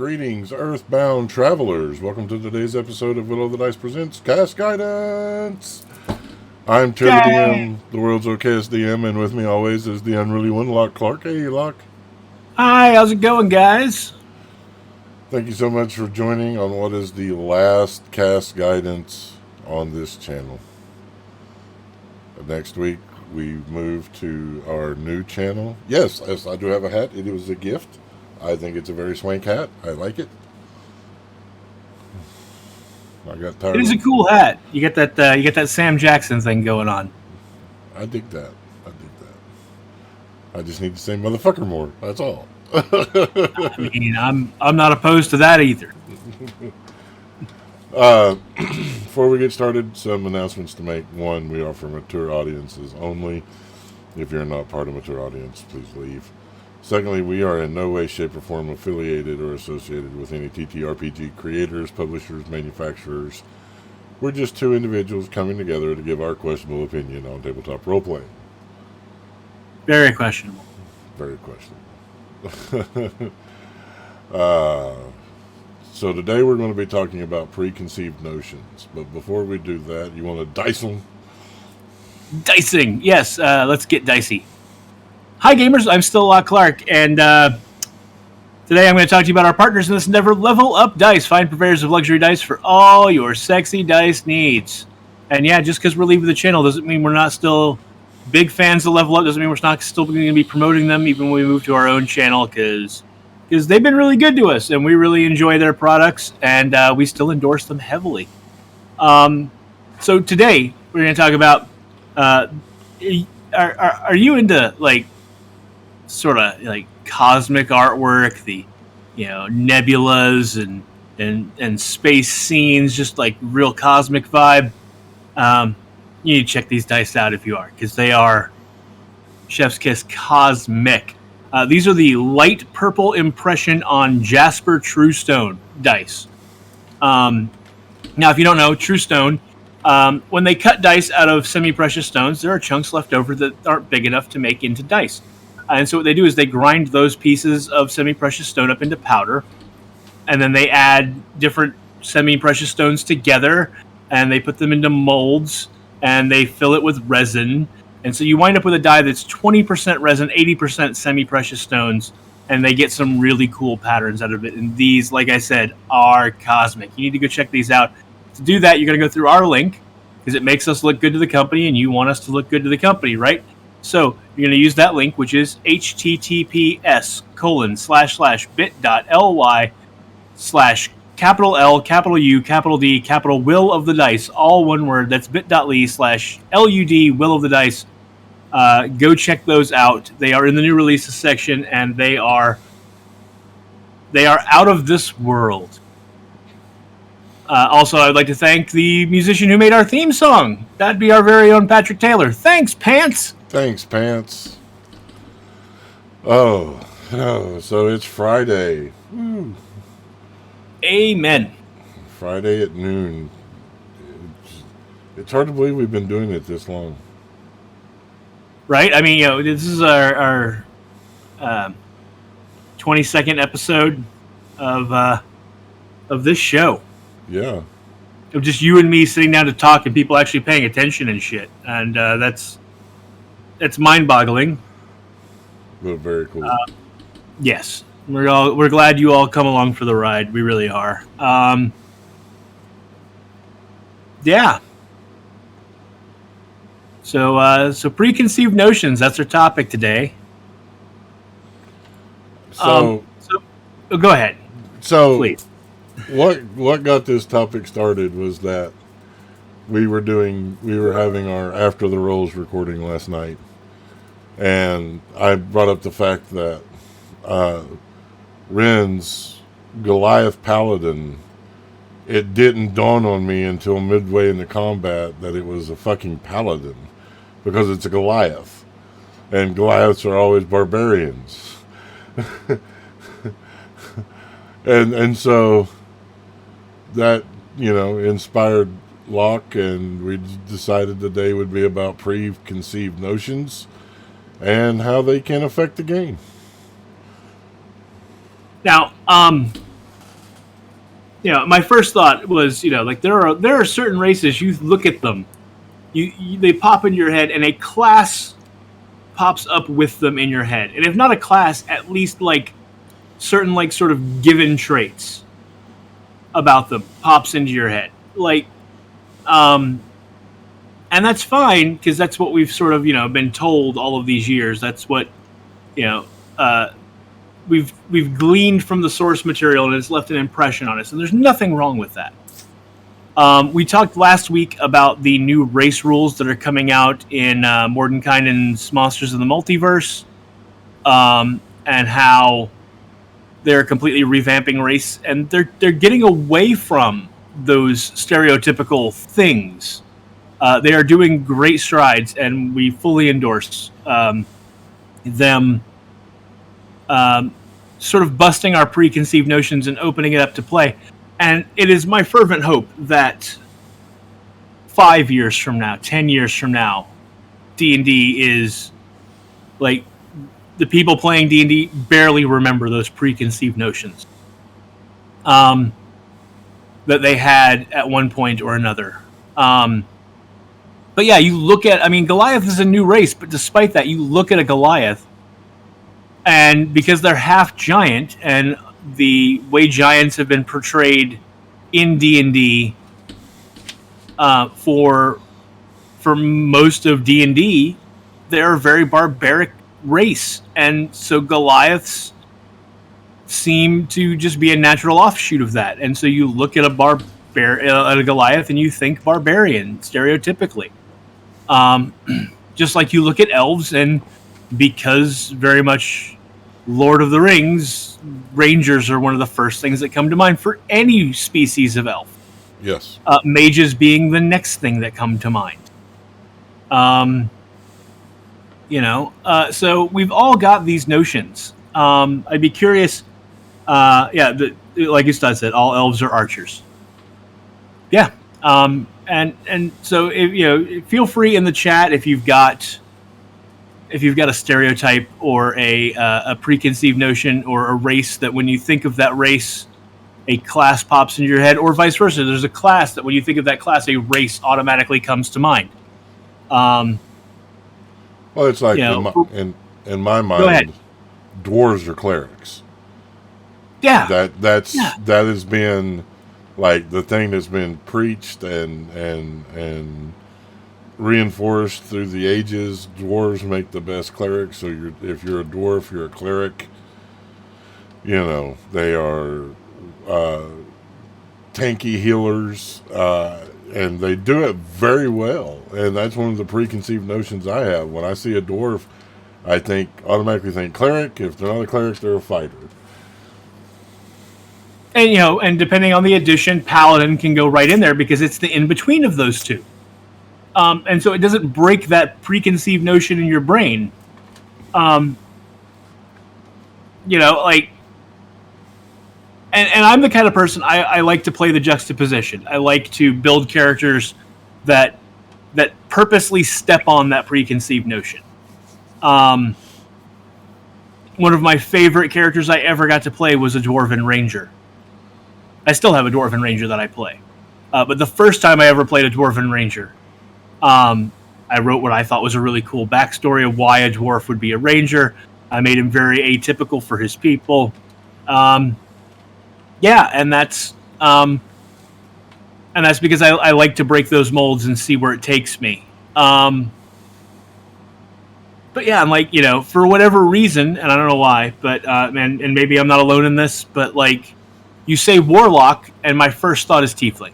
Greetings, Earthbound Travelers. Welcome to today's episode of Will of the Dice Presents Cast Guidance. I'm Tyr the DM, the world's okayest DM, and with me always is the unruly one, Loch Clark. Hey, Loch. Hi, how's it going, guys? Thank you so much for joining on what is the last Cast Guidance on this channel. Next week, we move to our new channel. Yes, I do have a hat. It was a gift. I think it's a very swank hat. I like it. I got tired. It is a cool hat. You get that Sam Jackson thing going on. I dig that. I just need to say motherfucker more. That's all. I mean, I'm not opposed to that either. Before we get started, some announcements to make. One, we are for mature audiences only. If you're not part of a mature audience, please leave. Secondly, we are in no way, shape, or form affiliated or associated with any TTRPG creators, publishers, manufacturers. We're just two individuals coming together to give our questionable opinion on tabletop roleplay. Very questionable. Very questionable. So today we're going to be talking about preconceived notions. But before we do that, you want to dice them? Dicing, yes. Let's get dicey. Hi, gamers. I'm still Loch Clark, and today I'm going to talk to you about our partners in this endeavor, Level Up Dice. Find purveyors of luxury dice for all your sexy dice needs. And yeah, just because we're leaving the channel doesn't mean we're not still big fans of Level Up. Doesn't mean we're not still going to be promoting them even when we move to our own channel, because they've been really good to us, and we really enjoy their products, and we still endorse them heavily. So today we're going to talk about are you into like sort of like cosmic artwork, the nebulas and space scenes, just like real cosmic vibe? You need to check these dice out if you are, because they are chef's kiss cosmic. These are the light purple impression on Jasper Truestone dice. Now, if you don't know, Truestone, when they cut dice out of semi-precious stones, there are chunks left over that aren't big enough to make into dice. And so what they do is they grind those pieces of semi-precious stone up into powder, and then they add different semi-precious stones together, and they put them into molds, and they fill it with resin. And so you wind up with a die that's 20% resin, 80% semi-precious stones, and they get some really cool patterns out of it. And these, like I said, are cosmic. You need to go check these out. To do that, you're going to go through our link, because it makes us look good to the company, and you want us to look good to the company, right? So you're going to use that link, which is https://bit.ly/L, Will of the Dice, all one word. That's bit.ly/LUD, Will of the Dice. Go check those out. They are in the new releases section, and they are out of this world. Also, I'd like to thank the musician who made our theme song. That'd be our very own Patrick Taylor. Thanks, Pants. Thanks, Pants. Oh, so it's Friday. Woo. Amen. Friday at noon. It's hard to believe we've been doing it this long. Right? I mean, this is our 22nd episode of this show. Yeah. Of just you and me sitting down to talk and people actually paying attention and shit. And that's mind-boggling. But very cool. Yes. We're glad you all come along for the ride. We really are. Yeah. So preconceived notions, that's our topic today. So go ahead. So please. What got this topic started was that we were having our After the Rolls recording last night, and I brought up the fact that Ren's Goliath Paladin, it didn't dawn on me until midway in the combat that it was a fucking paladin, because it's a Goliath, and Goliaths are always barbarians. and so that inspired Loch, and we decided the day would be about preconceived notions and how they can affect the game. Now, my first thought was, like there are certain races, you look at them, they pop in your head, and a class pops up with them in your head, and if not a class, at least like certain like sort of given traits about them pops into your head, like, and that's fine because that's what we've sort of been told all of these years. That's what we've gleaned from the source material, and it's left an impression on us, and there's nothing wrong with that. We talked last week about the new race rules that are coming out in Mordenkainen's Monsters of the Multiverse, and how they're completely revamping race, and they're getting away from those stereotypical things. They are doing great strides, and we fully endorse them sort of busting our preconceived notions and opening it up to play. And it is my fervent hope that 5 years from now, 10 years from now, D&D is like the people playing D&D barely remember those preconceived notions that they had at one point or another. But yeah, you look at, Goliath is a new race, but despite that, you look at a Goliath, and because they're half giant, and the way giants have been portrayed in D&D for most of D&D, they're a very barbaric race, and so Goliaths seem to just be a natural offshoot of that. And so you look at a Goliath and you think barbarian stereotypically, just like you look at elves, and because very much Lord of the Rings, Rangers are one of the first things that come to mind for any species of elf. Yes. Mages being the next thing that come to mind. So we've all got these notions. I'd be curious. Like Ustad said, all elves are archers. Yeah. And so feel free in the chat if you've got a stereotype or a preconceived notion or a race that when you think of that race, a class pops into your head, or vice versa. There's a class that when you think of that class, a race automatically comes to mind. Well, it's like in my mind, dwarves are clerics. Yeah, that has been like the thing that's been preached and reinforced through the ages. Dwarves make the best clerics. So if you're a dwarf, you're a cleric. They are tanky healers, and they do it very well. And that's one of the preconceived notions I have. When I see a dwarf, I automatically think cleric. If they're not a cleric, they're a fighter. And and depending on the edition, paladin can go right in there because it's the in between of those two. And so it doesn't break that preconceived notion in your brain. And I'm the kind of person, I like to play the juxtaposition. I like to build characters that purposely step on that preconceived notion. One of my favorite characters I ever got to play was a Dwarven Ranger. I still have a Dwarven Ranger that I play. But the first time I ever played a Dwarven Ranger, I wrote what I thought was a really cool backstory of why a dwarf would be a ranger. I made him very atypical for his people. And that's because I like to break those molds and see where it takes me. But yeah, I'm like, for whatever reason, and I don't know why, but and maybe I'm not alone in this, but like, you say warlock, and my first thought is tiefling.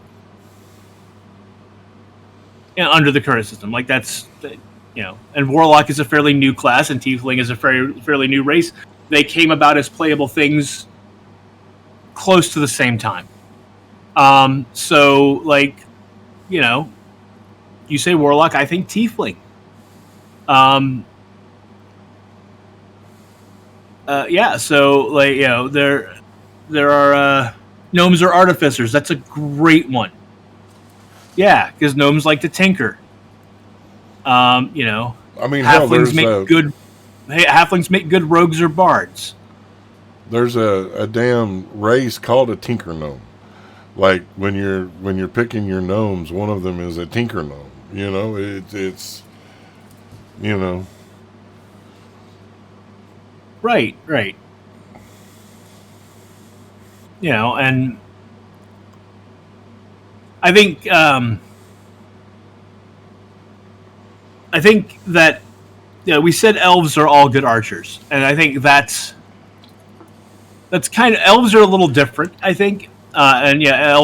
Under the current system, like that's, and warlock is a fairly new class, and tiefling is a fairly new race. They came about as playable things close to the same time. So like, you say warlock, I think tiefling. So like, there are gnomes or artificers. That's a great one. Yeah, because gnomes like to tinker. Halflings make good rogues or bards. There's a damn race called a tinker gnome. Like when you're picking your gnomes, one of them is a tinker gnome. You know, it's you know. Right. You know, and I think that we said elves are all good archers, and I think that's kind of, elves are a little different. I think, and yeah,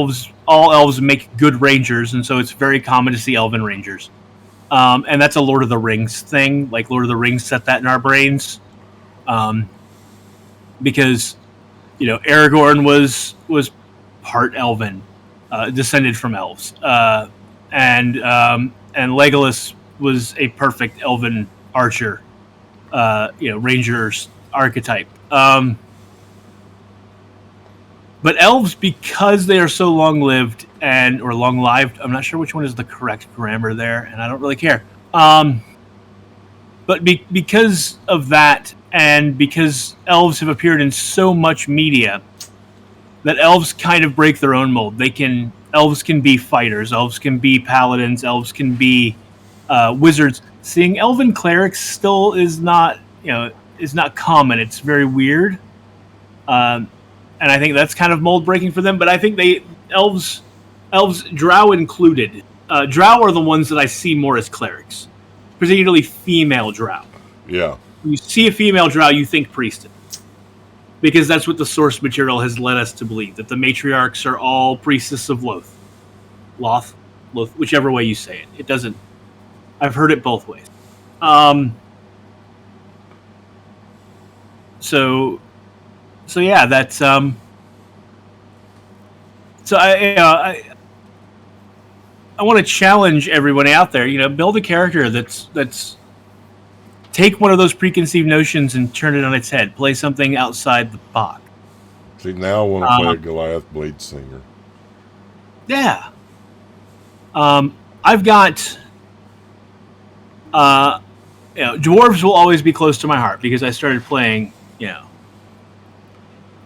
all elves make good rangers, and so it's very common to see elven rangers. And that's a Lord of the Rings thing. Like Lord of the Rings set that in our brains, because Aragorn was part elven, descended from elves, and Legolas was a perfect elven archer, ranger's archetype. But elves, because they are so long-lived or long-lived, I'm not sure which one is the correct grammar there, and I don't really care. But because of that, and because elves have appeared in so much media, that elves kind of break their own mold. Elves can be fighters, elves can be paladins, elves can be wizards. Seeing elven clerics still is not common. It's very weird. And I think that's kind of mold breaking for them. But I think elves, drow included. Drow are the ones that I see more as clerics, particularly female drow. Yeah. When you see a female drow, you think priestess, because that's what the source material has led us to believe, that the matriarchs are all priestess of Loth, whichever way you say it. It doesn't. I've heard it both ways. So yeah, that's so I want to challenge everyone out there. Build a character that's take one of those preconceived notions and turn it on its head. Play something outside the box. See, now I want to play a Goliath Blade Singer. Yeah. I've got dwarves will always be close to my heart because I started playing.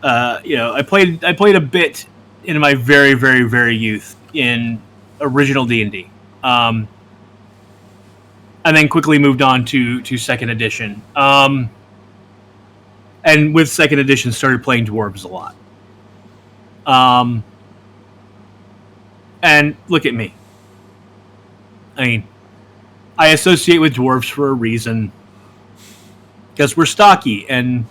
I played a bit in my very, very, very youth in original D&D, and then quickly moved on to second edition. And with second edition, started playing dwarves a lot. And look at me. I mean, I associate with dwarves for a reason, because we're stocky and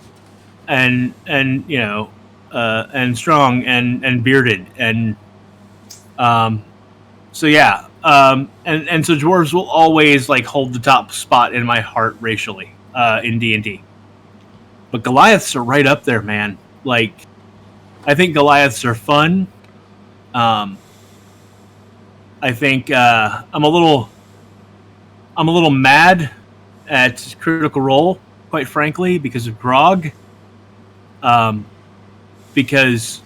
strong and bearded, and so yeah, and so dwarves will always hold the top spot in my heart racially in D&D. But Goliaths are right up there, man. I think Goliaths are fun. I think I'm a little mad at Critical Role, quite frankly, because of Grog. Because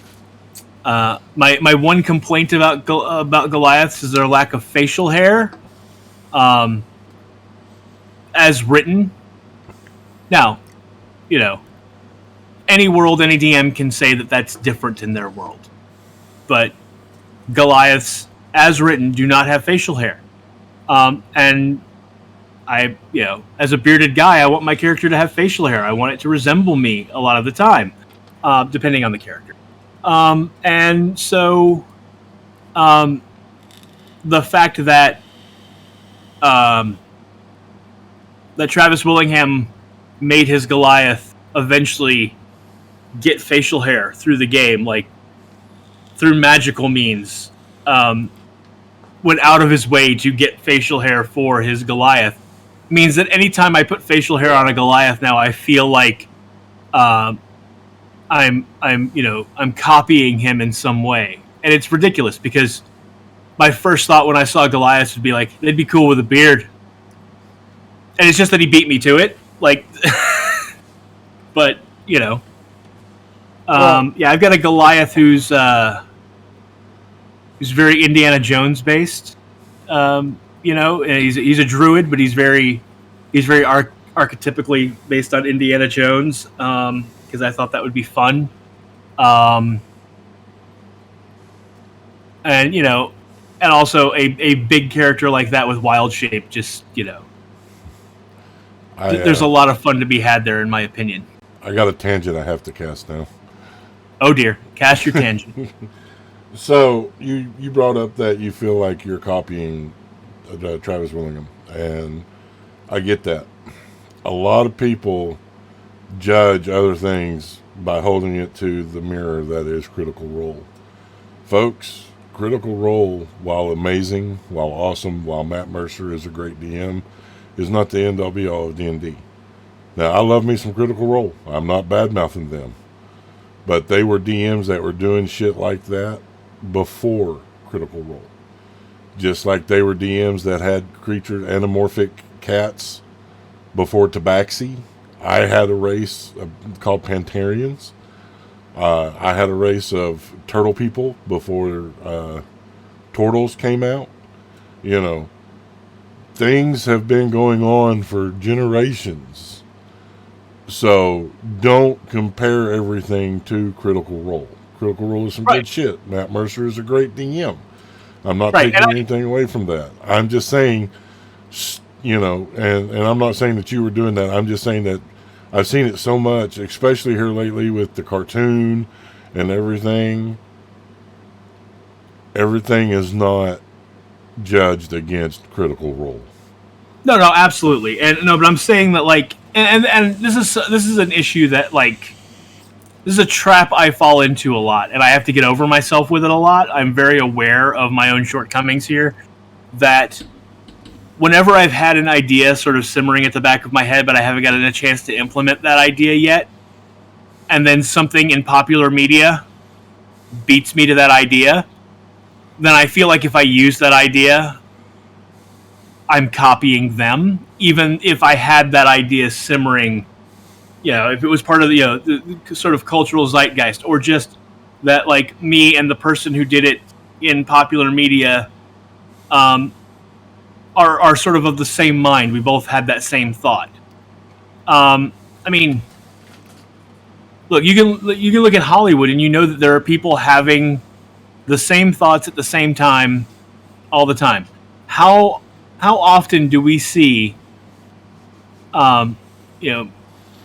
my one complaint about Goliaths is their lack of facial hair, as written. Now, any world, any DM can say that that's different in their world, but Goliaths, as written, do not have facial hair, and I, as a bearded guy, I want my character to have facial hair. I want it to resemble me a lot of the time, depending on the character. And so, the fact that Travis Willingham made his Goliath eventually get facial hair through the game, through magical means, went out of his way to get facial hair for his Goliath, means that anytime I put facial hair on a Goliath now, I feel like I'm copying him in some way. And it's ridiculous, because my first thought when I saw Goliath would be they'd be cool with a beard. And it's just that he beat me to it. But, yeah, I've got a Goliath who's very Indiana Jones based. And he's a druid, but he's very archetypically based on Indiana Jones, because I thought that would be fun. and and also a big character like that with wild shape. Just there's a lot of fun to be had there, in my opinion. I got a tangent I have to cast now. Oh dear, cast your tangent. So you brought up that you feel like you're copying Travis Willingham, and I get that. A lot of people judge other things by holding it to the mirror that is Critical Role. Folks, Critical Role, while amazing, while awesome, while Matt Mercer is a great DM, is not the end all be all of D&D. Now, I love me some Critical Role. I'm not bad-mouthing them. But they were DMs that were doing shit like that before Critical Role. Just like they were DMs that had anamorphic cats before Tabaxi. I had a race called Pantarians. I had a race of turtle people before Turtles came out. Things have been going on for generations. So don't compare everything to Critical Role. Critical Role is some good shit. Matt Mercer is a great DM. I'm not taking anything away from that. I'm just saying, and I'm not saying that you were doing that. I'm just saying that I've seen it so much, especially here lately with the cartoon and everything. Everything is not judged against Critical Role. No, absolutely. But I'm saying that and this is an issue that this is a trap I fall into a lot, and I have to get over myself with it a lot. I'm very aware of my own shortcomings here, that whenever I've had an idea sort of simmering at the back of my head, but I haven't gotten a chance to implement that idea yet, and then something in popular media beats me to that idea, then I feel like if I use that idea, I'm copying them, even if I had that idea simmering, if it was part of the sort of cultural zeitgeist, or just that me and the person who did it in popular media are sort of the same mind. We both had that same thought. I mean, look, you can look at Hollywood and that there are people having the same thoughts at the same time all the time. How often do we see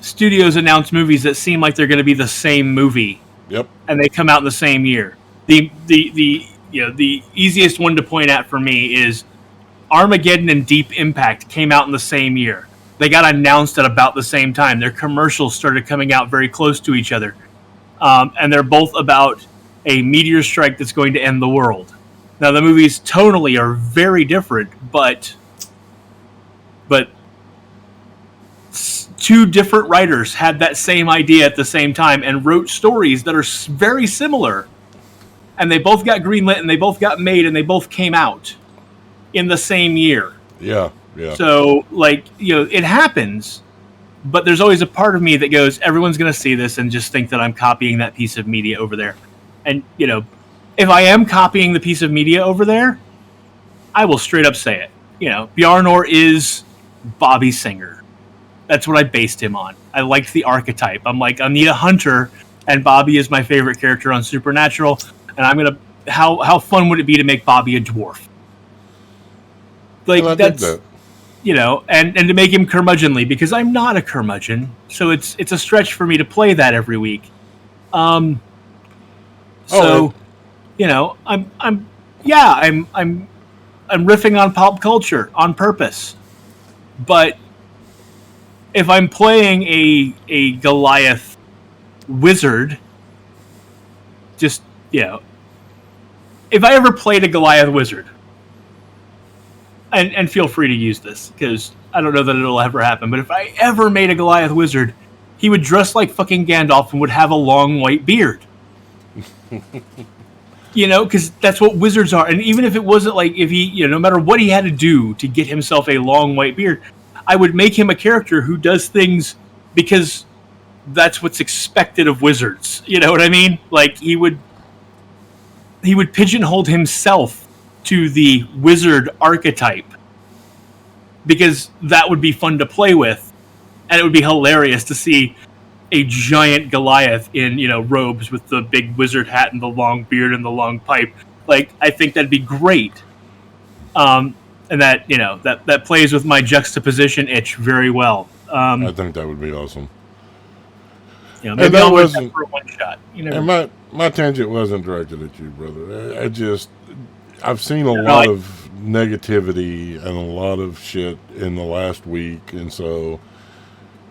studios announce movies that seem like they're going to be the same movie? Yep. And they come out in the same year. The easiest one to point at for me is Armageddon and Deep Impact came out in the same year. They got announced at about the same time. Their commercials started coming out very close to each other. And they're both about a meteor strike that's going to end the world. Now, the movies tonally are very different, but two different writers had that same idea at the same time and wrote stories that are very similar. And they both got greenlit, and they both got made, and they both came out in the same year. Yeah. So, it happens, but there's always a part of me that goes, everyone's going to see this and just think that I'm copying that piece of media over there. And, if I am copying the piece of media over there, I will straight up say it. Bjarnor is Bobby Singer. That's what I based him on. I liked the archetype. I'm like, I need a hunter, and Bobby is my favorite character on Supernatural, and I'm gonna. How fun would it be to make Bobby a dwarf? That's and to make him curmudgeonly, because I'm not a curmudgeon, so it's a stretch for me to play that every week. I'm riffing on pop culture on purpose, but if I'm playing a Goliath wizard, just if I ever played a Goliath wizard, and feel free to use this because I don't know that it'll ever happen, but if I ever made a Goliath wizard, he would dress like fucking Gandalf and would have a long white beard. Because that's what wizards are. And even if it wasn't if he, no matter what he had to do to get himself a long white beard, I would make him a character who does things because that's what's expected of wizards. You know what I mean? He would pigeonhole himself to the wizard archetype because that would be fun to play with. And it would be hilarious to see a giant Goliath in, robes with the big wizard hat and the long beard and the long pipe Like, I think that'd be great. And that, that plays with my juxtaposition itch very well. I think that would be awesome. Maybe that I'll win wasn't- that for a one shot. And my tangent wasn't directed at you, brother. I've seen a lot of negativity and a lot of shit in the last week, and so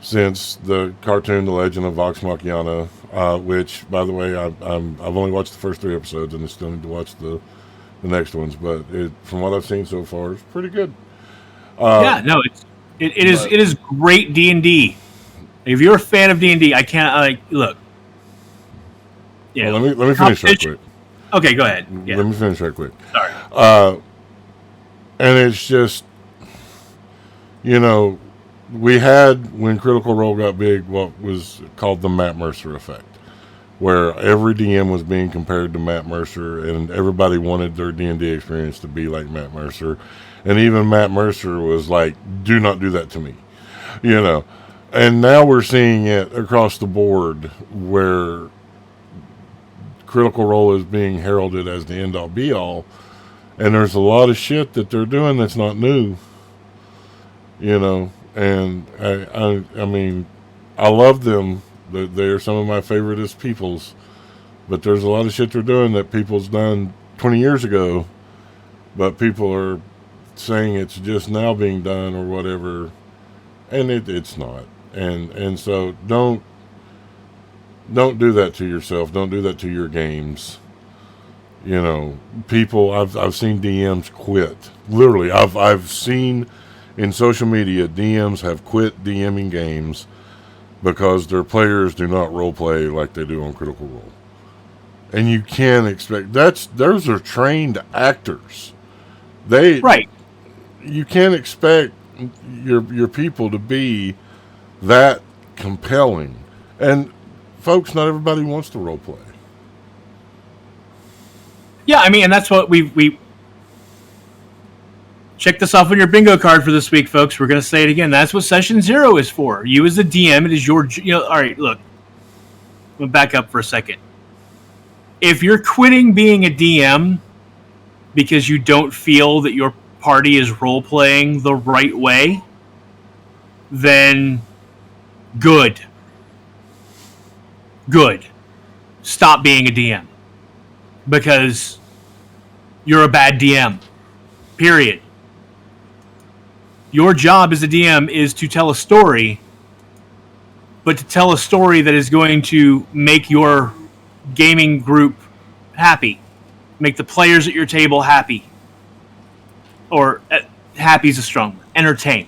since the cartoon The Legend of Vox Machina, which, by the way, I've only watched the first 3 episodes and I still need to watch the next ones, but from what I've seen so far, it's pretty good. It is great D&D. If you're a fan of D&D, I can't look. Yeah, well, let me finish right quick. Okay, go ahead. Yeah. Let me finish right quick. Sorry. And it's just, we had, when Critical Role got big, what was called the Matt Mercer effect, where every DM was being compared to Matt Mercer, and everybody wanted their D&D experience to be like Matt Mercer. And even Matt Mercer was like, do not do that to me, And now we're seeing it across the board where Critical Role is being heralded as the end-all be-all, and there's a lot of shit that they're doing that's not new, and I mean, I love them. They're some of my favoriteest peoples, but there's a lot of shit they're doing that people's done 20 years ago, but people are saying it's just now being done or whatever, and it's not. And so don't do that to yourself. Don't do that to your games. People, I've seen DMs quit. Literally, I've seen in social media DMs have quit DMing games because their players do not role play like they do on Critical Role. And you can't expect those are trained actors. Right. You can't expect your people to be that compelling. And folks, not everybody wants to role play. Yeah, I mean, and that's what we check this off on your bingo card for this week, folks. We're going to say it again. That's what session 0 is for. You as the DM, it is your, all right, look, I'm going to back up for a second. If you're quitting being a DM because you don't feel that your party is role-playing the right way, then good. Stop being a DM. Because you're a bad DM. Period. Your job as a DM is to tell a story, but to tell a story that is going to make your gaming group happy. Make the players at your table happy. Or happy is a strong word. Entertain.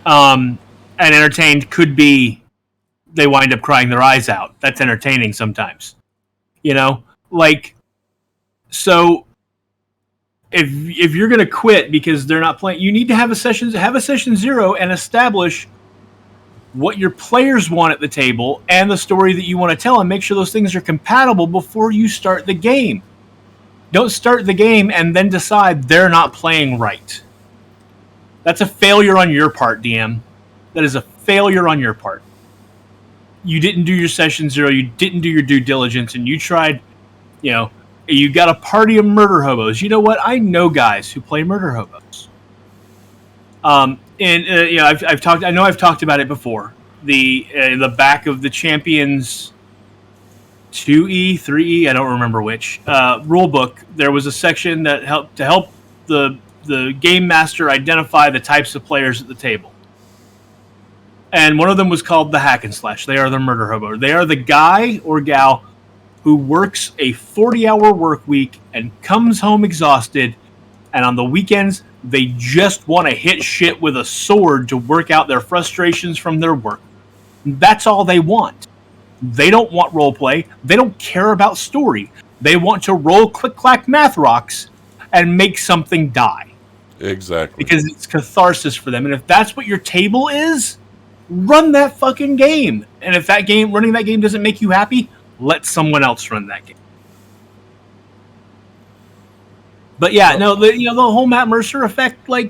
And entertained could be they wind up crying their eyes out. That's entertaining sometimes. So if you're going to quit because they're not playing, you need to have a session 0 and establish what your players want at the table and the story that you want to tell, and make sure those things are compatible before you start the game. Don't start the game and then decide they're not playing right. That's a failure on your part, DM. That is a failure on your part. You didn't do your session 0, you didn't do your due diligence, and you tried, you got a party of murder hobos. You know what? I know guys who play murder hobos. I've talked about it before. The back of the Champions 2E, 3E, I don't remember which, rule book, there was a section that helped the game master identify the types of players at the table. And one of them was called the hack and slash. They are the murder hobo. They are the guy or gal who works a 40-hour work week and comes home exhausted, and on the weekends, they just want to hit shit with a sword to work out their frustrations from their work. That's all they want. They don't want role play. They don't care about story. They want to roll click-clack math rocks and make something die. Exactly. Because it's catharsis for them. And if that's what your table is, run that fucking game. And if running that game doesn't make you happy, let someone else run that game. But yeah, no, the whole Matt Mercer effect, I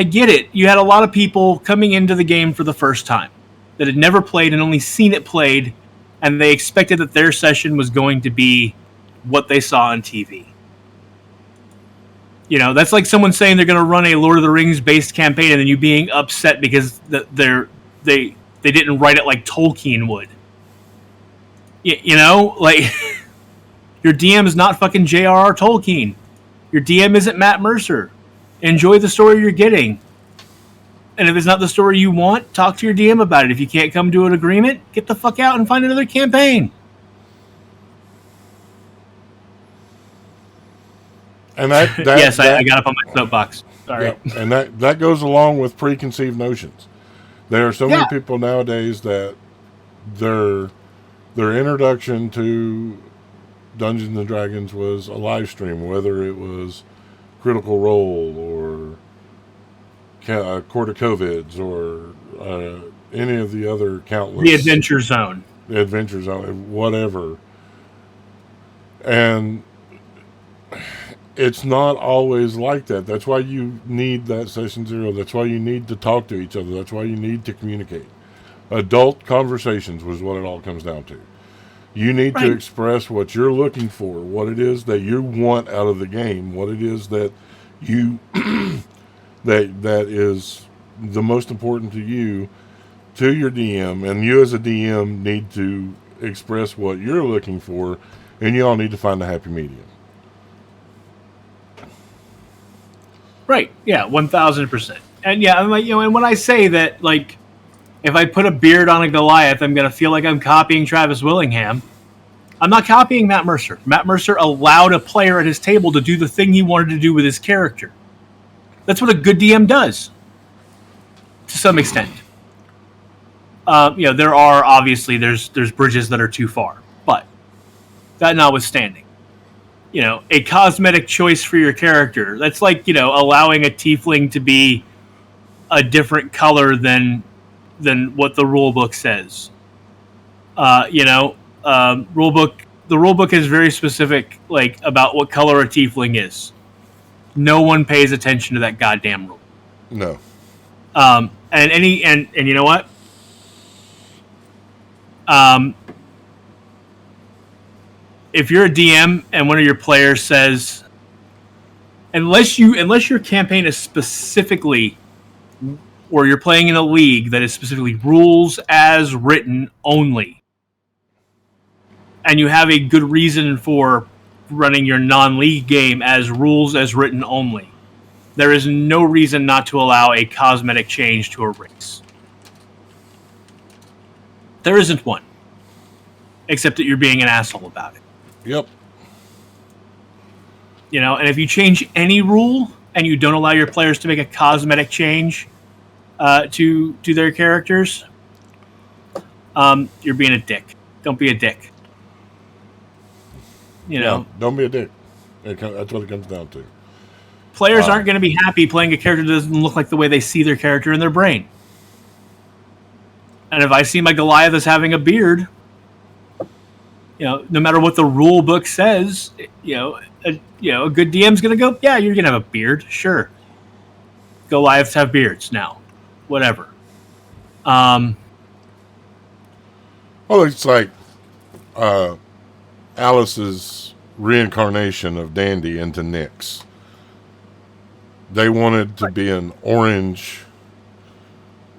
get it. You had a lot of people coming into the game for the first time that had never played and only seen it played, and they expected that their session was going to be what they saw on TV. You know, that's like someone saying they're going to run a Lord of the Rings based campaign and then you being upset because they didn't write it like Tolkien would. You know, like your DM is not fucking J.R.R. Tolkien. Your DM isn't Matt Mercer. Enjoy the story you're getting. And if it's not the story you want, talk to your DM about it. If you can't come to an agreement, get the fuck out and find another campaign. And that yes, I got up on my soapbox. Sorry. Yeah, and that goes along with preconceived notions. There are so many people nowadays that their introduction to Dungeons and Dragons was a live stream, whether it was Critical Role or Court of Covids or any of the other countless... The Adventure Zone, whatever. And it's not always like that. That's why you need that session zero. That's why you need to talk to each other. That's why you need to communicate. Adult conversations was what it all comes down to. You need to express what you're looking for, what it is that you want out of the game, what it is that you that is the most important to you, to your DM, and you as a DM need to express what you're looking for, and you all need to find a happy medium. Right. Yeah. 1,000%. And yeah, I'm like, you know, and when I say that, like, if I put a beard on a Goliath, I'm going to feel like I'm copying Travis Willingham. I'm not copying Matt Mercer. Matt Mercer allowed a player at his table to do the thing he wanted to do with his character. That's what a good DM does, to some extent. You know, there are obviously there's bridges that are too far, but that notwithstanding, you know, a cosmetic choice for your character. That's like, you know, allowing a tiefling to be a different color than what the rule book says. You know, the rule book is very specific, like, about what color a tiefling is. No one pays attention to that goddamn rule. No. And you know what? If you're a DM and one of your players says, unless your campaign is specifically, or you're playing in a league that is specifically rules as written only, and you have a good reason for running your non-league game as rules as written only, there is no reason not to allow a cosmetic change to a race. There isn't one. Except that you're being an asshole about it. Yep. You know, and if you change any rule and you don't allow your players to make a cosmetic change to their characters, you're being a dick. Don't be a dick. You know, don't be a dick. That's what it comes down to. Players aren't going to be happy playing a character that doesn't look like the way they see their character in their brain. And if I see my Goliath as having a beard, you know, no matter what the rule book says, a good DM's going to go, yeah, you're going to have a beard, sure. Goliaths have beards now, whatever. Well, it's like Alice's reincarnation of Dandy into Nyx. They wanted to be an orange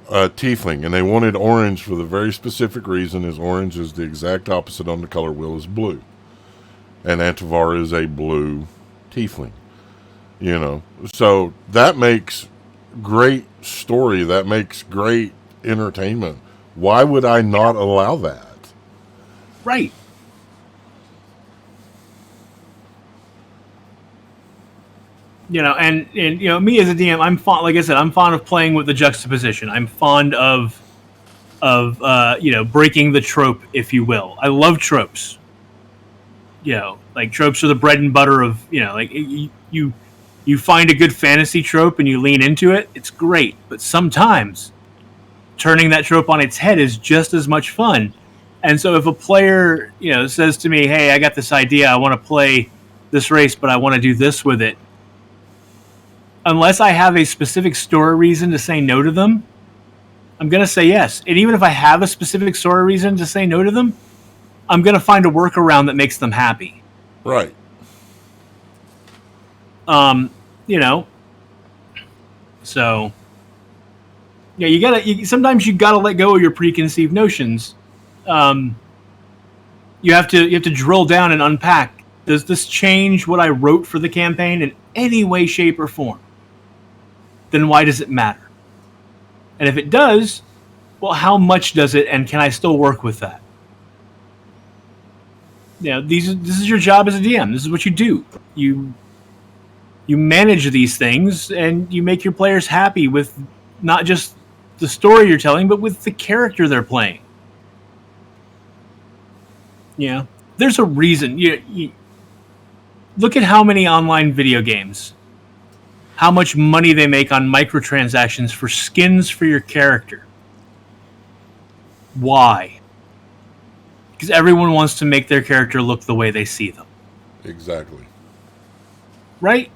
tiefling, and they wanted orange for the very specific reason is orange is the exact opposite on the color wheel is blue. And Antivar is a blue tiefling. You know, so that makes great story. That makes great entertainment. Why would I not allow that? Right. You know, and you know, me as a DM, I'm fond. Like I said, I'm fond of playing with the juxtaposition. I'm fond of breaking the trope, if you will. I love tropes. You know, like tropes are the bread and butter of, you know, like you find a good fantasy trope and you lean into it. It's great, but sometimes turning that trope on its head is just as much fun. And so if a player, you know, says to me, "Hey, I got this idea. I want to play this race, but I want to do this with it." Unless I have a specific story reason to say no to them, I'm going to say yes. And even if I have a specific story reason to say no to them, I'm going to find a workaround that makes them happy. Right. You know, so yeah, sometimes you gotta let go of your preconceived notions. You have to drill down and unpack. Does this change what I wrote for the campaign in any way, shape, or form? Then why does it matter? And if it does, well, how much does it, and can I still work with that? This is your job as a DM. This is what you do. You manage these things, and you make your players happy with not just the story you're telling, but with the character they're playing. Yeah, there's a reason. You look at how many online video games, how much money they make on microtransactions for skins for your character. Why? Because everyone wants to make their character look the way they see them. Exactly. Right?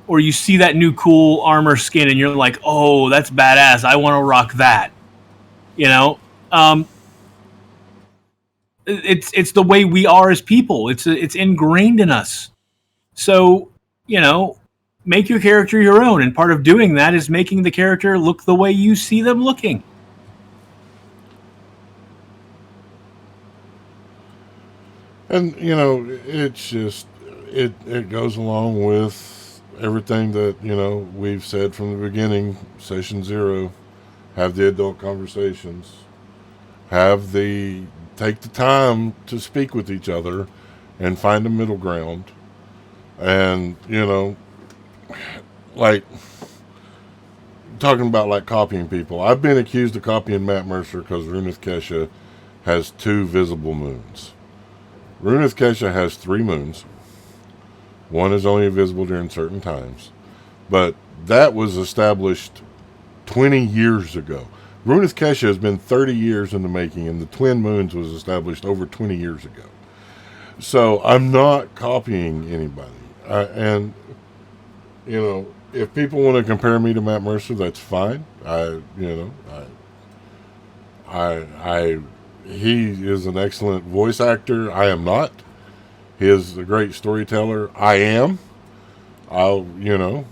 Or you see that new cool armor skin and you're like, oh, that's badass. I want to rock that. It's the way we are as people. It's ingrained in us. So, make your character your own. And part of doing that is making the character look the way you see them looking. And, it's just, it goes along with everything that, we've said from the beginning, session 0, have the adult conversations, take the time to speak with each other and find a middle ground. And, like, talking about, like, copying people. I've been accused of copying Matt Mercer because Runith Kesha has 2 visible moons. Runith Kesha has 3 moons. One is only visible during certain times. But that was established 20 years ago. Runith Kesha has been 30 years in the making, and the twin moons was established over 20 years ago. So I'm not copying anybody. If people want to compare me to Matt Mercer, that's fine. He is an excellent voice actor. I am not. He is a great storyteller. I am. I'll go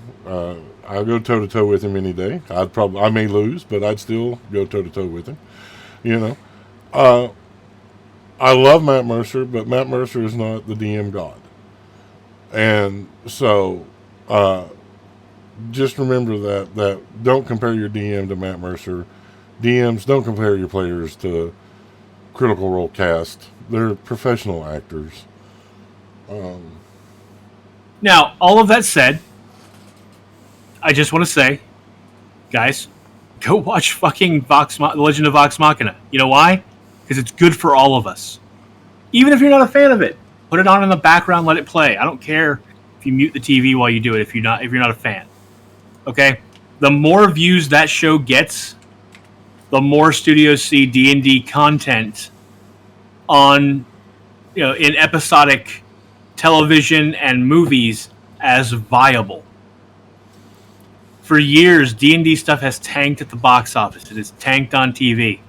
toe to toe with him any day. I may lose, but I'd still go toe to toe with him. I love Matt Mercer, but Matt Mercer is not the DM god. And so, just remember that don't compare your DM to Matt Mercer. DMs, don't compare your players to Critical Role cast. They're professional actors. Now, all of that said, I just want to say, guys, go watch fucking The Legend of Vox Machina. You know why? Because it's good for all of us. Even if you're not a fan of it, put it on in the background, let it play. I don't care if you mute the TV while you do it if you're not a fan. Okay? The more views that show gets, the more studios see D&D content on, in episodic television and movies as viable. For years, D&D stuff has tanked at the box office. It has tanked on TV.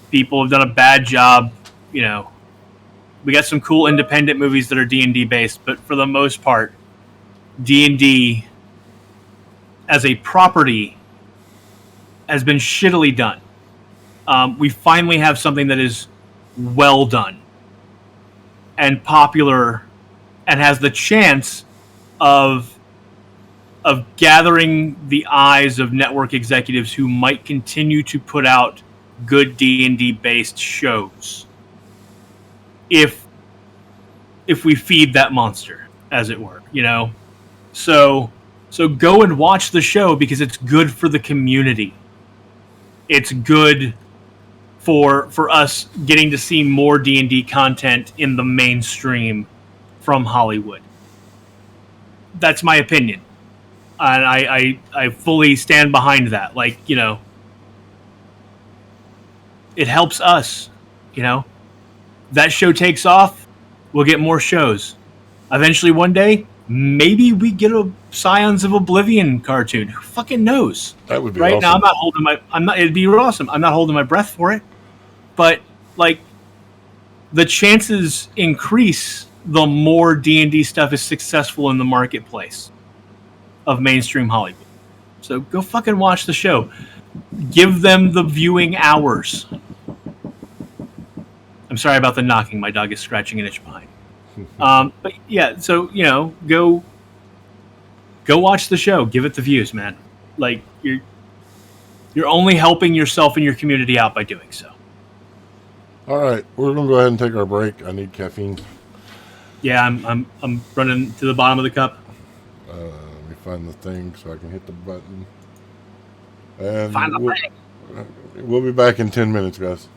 People have done a bad job. We got some cool independent movies that are D&D based, but for the most part, D&D as a property has been shittily done. We finally have something that is well done and popular and has the chance of gathering the eyes of network executives who might continue to put out good D&D based shows if we feed that monster, as it were, So go and watch the show because it's good for the community. It's good for us getting to see more D&D content in the mainstream from Hollywood. That's my opinion. And I fully stand behind that. It helps us, That show takes off, we'll get more shows. Eventually one day, maybe we get a Scions of Oblivion cartoon. Who fucking knows? That would be right awesome. Now it'd be awesome. I'm not holding my breath for it. But the chances increase the more D&D stuff is successful in the marketplace of mainstream Hollywood. So go fucking watch the show. Give them the viewing hours. I'm sorry about the knocking. My dog is scratching an itch behind. But yeah, so go watch the show. Give it the views, man. Like you're only helping yourself and your community out by doing so. All right, we're gonna go ahead and take our break. I need caffeine. Yeah, I'm running to the bottom of the cup. Let me find the thing so I can hit the button. And Find the thing. We'll be back in 10 minutes, guys.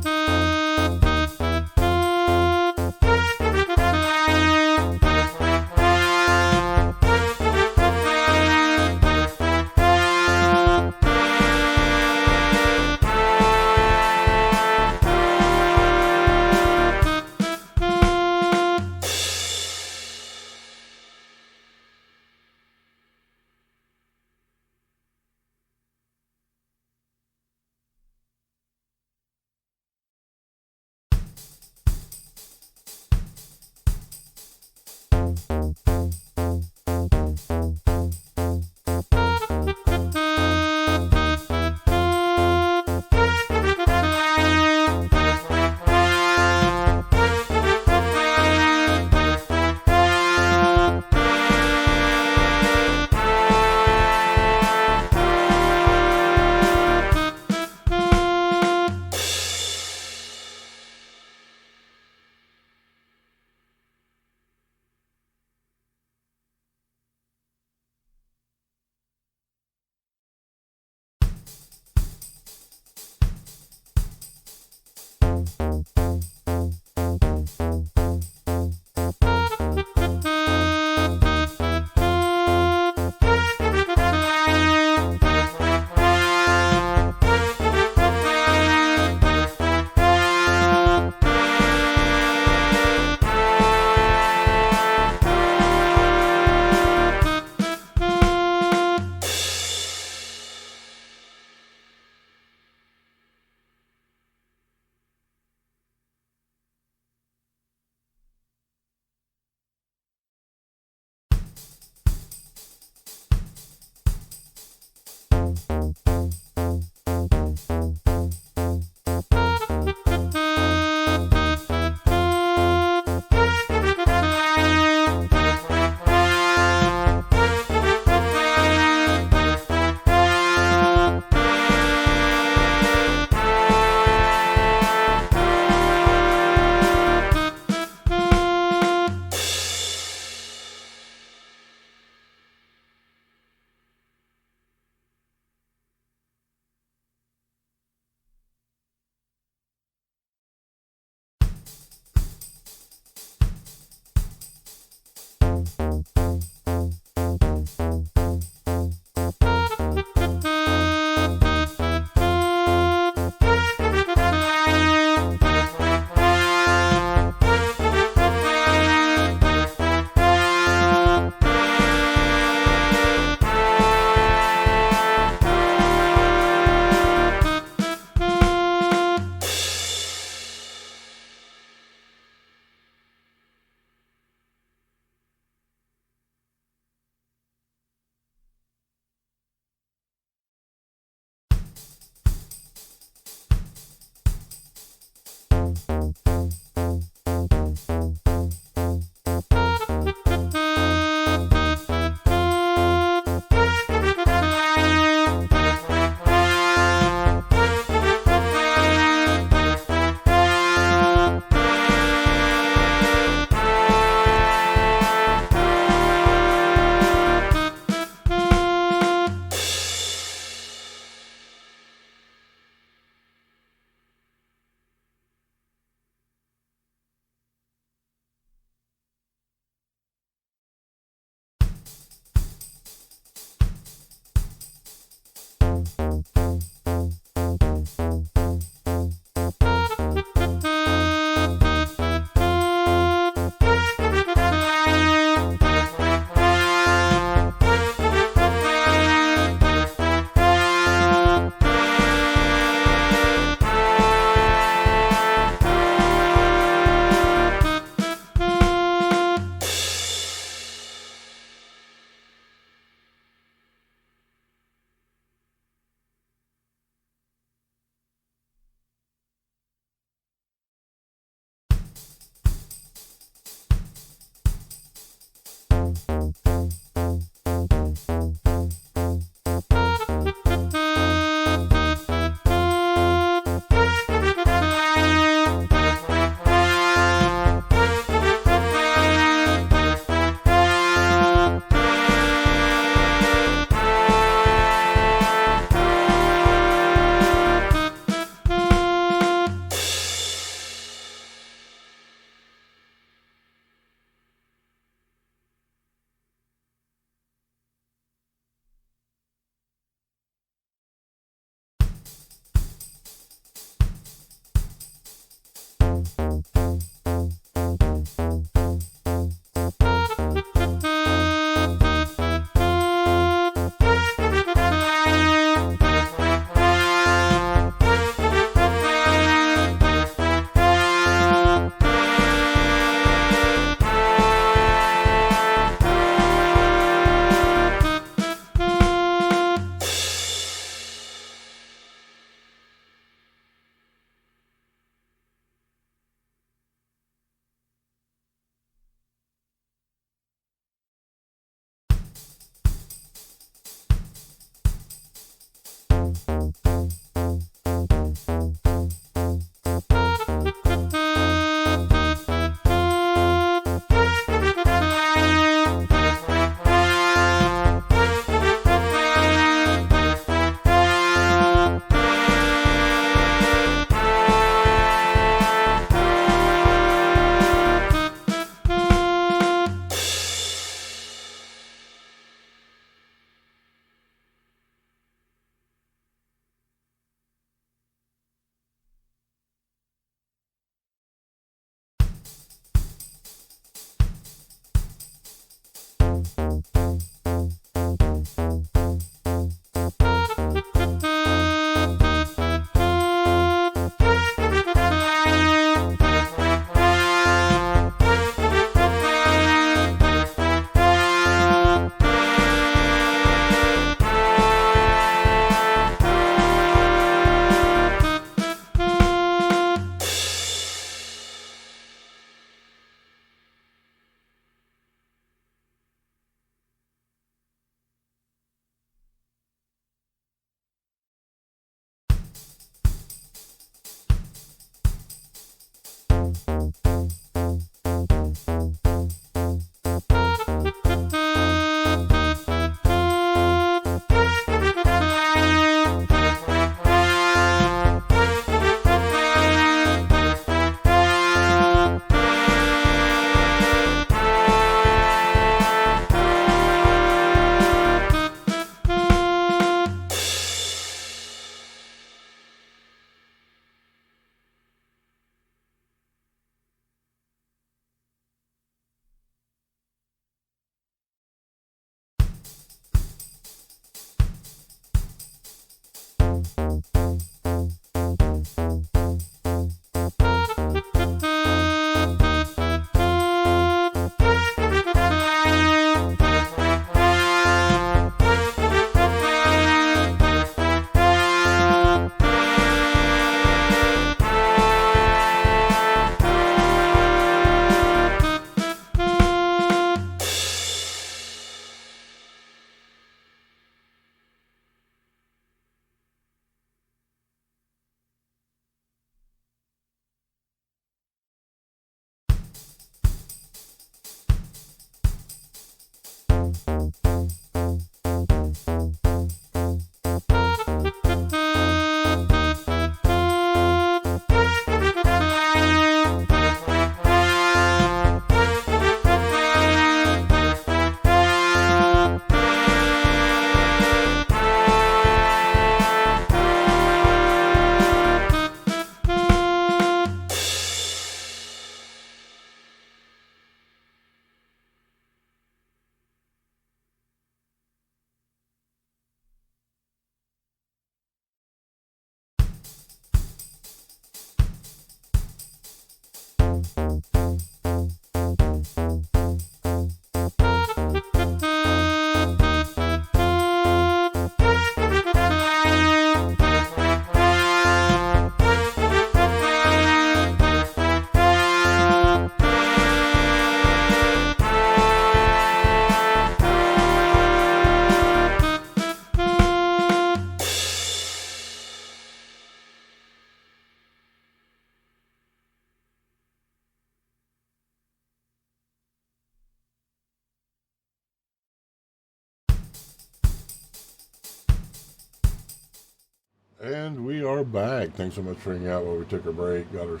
And we are back. Thanks so much for hanging out while we took a break, got our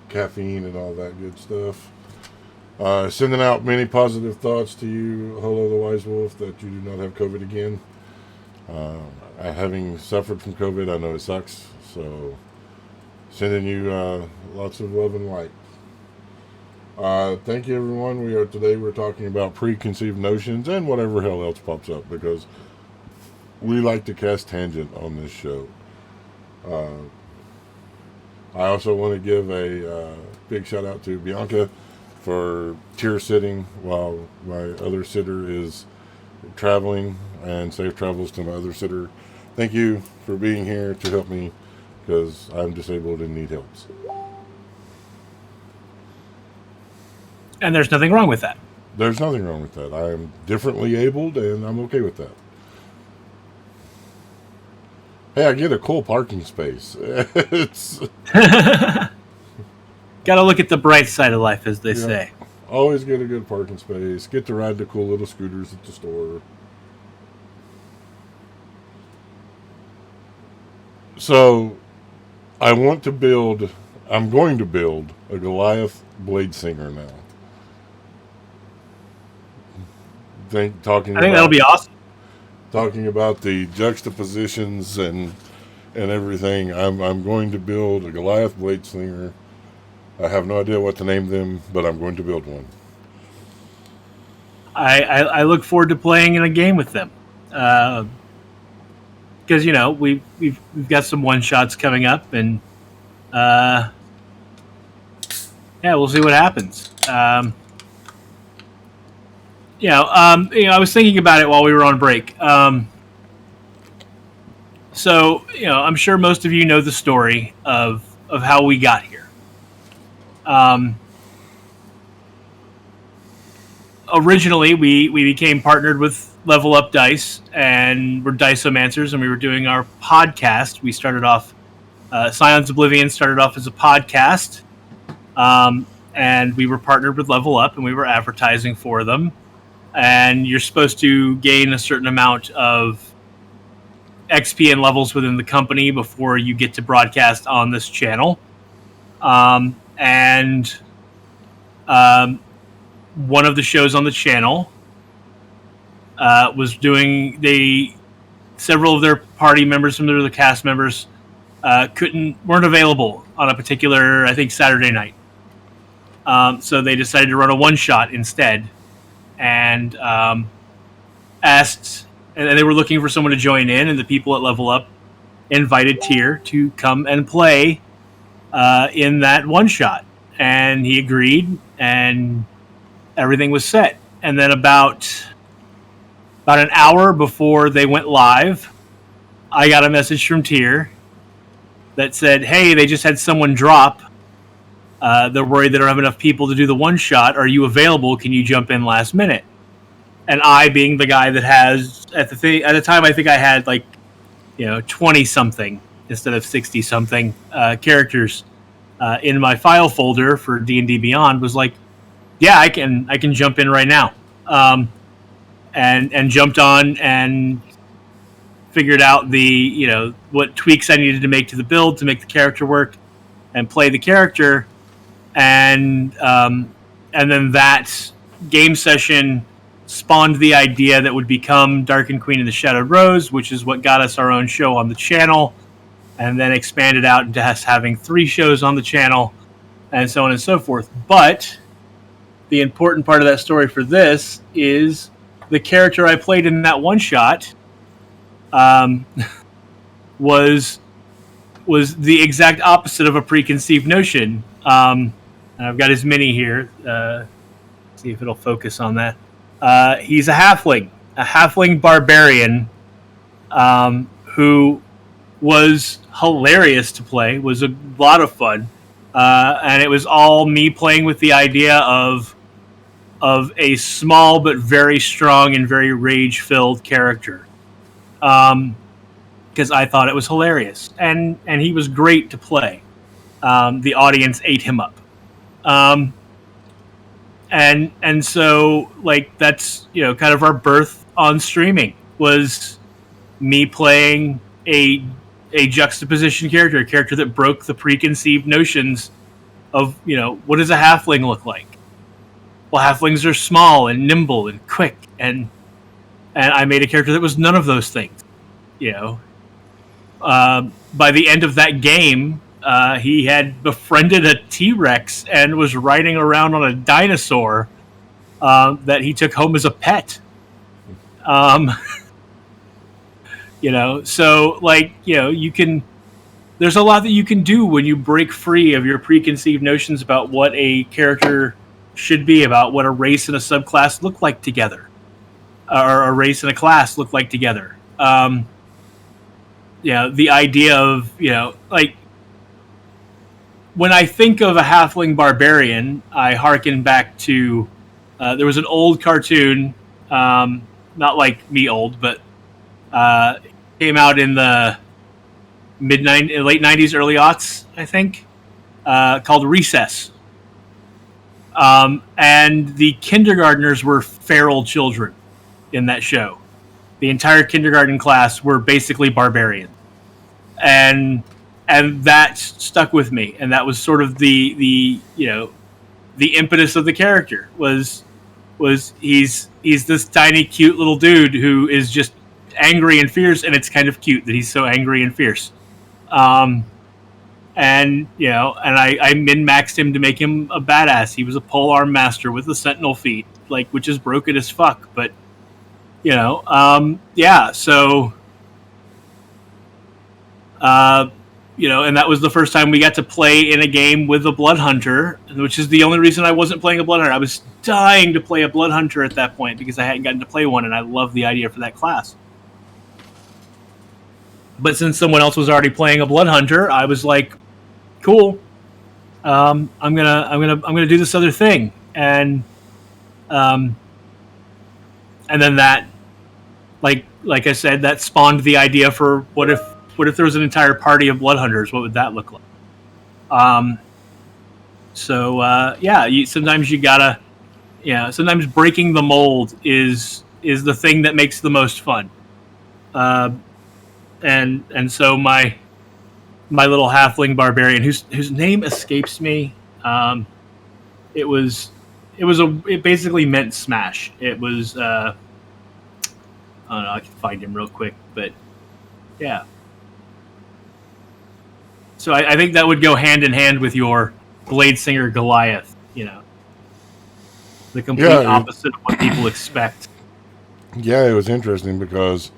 caffeine and all that good stuff. Sending out many positive thoughts to you, Holo the Wise Wolf, that you do not have COVID again. Having suffered from COVID, I know it sucks. So, sending you lots of love and light. Thank you, everyone. We're talking about preconceived notions and whatever hell else pops up, because we like to cast tangent on this show. I also want to give a big shout out to Bianca for tier sitting while my other sitter is traveling, and safe travels to my other sitter. Thank you for being here to help me, because I'm disabled and need help. And there's nothing wrong with that. There's nothing wrong with that. I am differently abled, and I'm okay with that. Hey, I get a cool parking space. It's Gotta look at the bright side of life, as they say. Always get a good parking space. Get to ride the cool little scooters at the store. So, I'm going to build a Goliath Blade Singer now. I think that'll be awesome. Talking about the juxtapositions and everything, I'm going to build a Goliath Blade Slinger. I have no idea what to name them, but I'm going to build one. I look forward to playing in a game with them, because we've got some one shots coming up, and we'll see what happens. I was thinking about it while we were on break. So I'm sure most of you know the story of how we got here. Originally, we became partnered with Level Up Dice, and we're Diceomancers, and we were doing our podcast. We started off, Scion's Oblivion started off as a podcast, and we were partnered with Level Up, and we were advertising for them. And you're supposed to gain a certain amount of XP and levels within the company before you get to broadcast on this channel. One of the shows on the channel was doing several of their party members, some of the cast members weren't available on a particular, I think, Saturday night. So they decided to run a one shot instead, and asked, and they were looking for someone to join in, and the people at Level Up invited Tyr to come and play in that one shot, and he agreed, and everything was set. And then about an hour before they went live, I got a message from Tyr that said, "Hey, they just had someone drop. They're worried they don't have enough people to do the one shot. Are you available? Can you jump in last minute?" And I, being the guy that has at the time, I think I had 20 something instead of 60 something characters in my file folder for D&D Beyond, was like, "Yeah, I can jump in right now," and jumped on and figured out what tweaks I needed to make to the build to make the character work and play the character, and then that game session spawned the idea that would become Dark Queen of the Shadowed Rose, which is what got us our own show on the channel, and then expanded out into us having 3 shows on the channel, and so on and so forth. But the important part of that story for this is the character I played in that one shot was the exact opposite of a preconceived notion. And I've got his mini here. See if it'll focus on that. He's a halfling barbarian, who was hilarious to play, was a lot of fun, and it was all me playing with the idea of a small but very strong and very rage-filled character, because I thought it was hilarious, and he was great to play. The audience ate him up. And so that's kind of our birth on streaming, was me playing a a juxtaposition character, a character that broke the preconceived notions of, what does a halfling look like? Well, halflings are small and nimble and quick, and I made a character that was none of those things. By the end of that game, he had befriended a T-Rex and was riding around on a dinosaur that he took home as a pet. So you can. There's a lot that you can do when you break free of your preconceived notions about what a character should be, about what a race and a subclass look like together, or a race and a class look like together. The idea of, when I think of a halfling barbarian, I hearken back to, there was an old cartoon, not like me old, but came out in the late 90s, early aughts, I think, called Recess. And the kindergartners were feral children in that show. The entire kindergarten class were basically barbarians. And that stuck with me. And that was sort of the impetus of the character was he's this tiny, cute little dude who is just angry and fierce, and it's kind of cute that he's so angry and fierce. And I min-maxed him to make him a badass. He was a polearm master with the sentinel feet, which is broken as fuck. But so and that was the first time we got to play in a game with a blood hunter, which is the only reason I wasn't playing a blood hunter. I was dying to play a blood hunter at that point because I hadn't gotten to play one, and I loved the idea for that class. But since someone else was already playing a blood hunter, I was like, cool. I'm gonna do this other thing, and then that, like I said, that spawned the idea for what if there was an entire party of blood hunters? What would that look like? Sometimes you gotta, sometimes breaking the mold is the thing that makes the most fun. And so my little halfling barbarian, whose name escapes me, it basically meant smash. It was I don't know, I can find him real quick, but yeah. So I think that would go hand in hand with your Blade Singer Goliath, the complete opposite of what people expect. Yeah, it was interesting because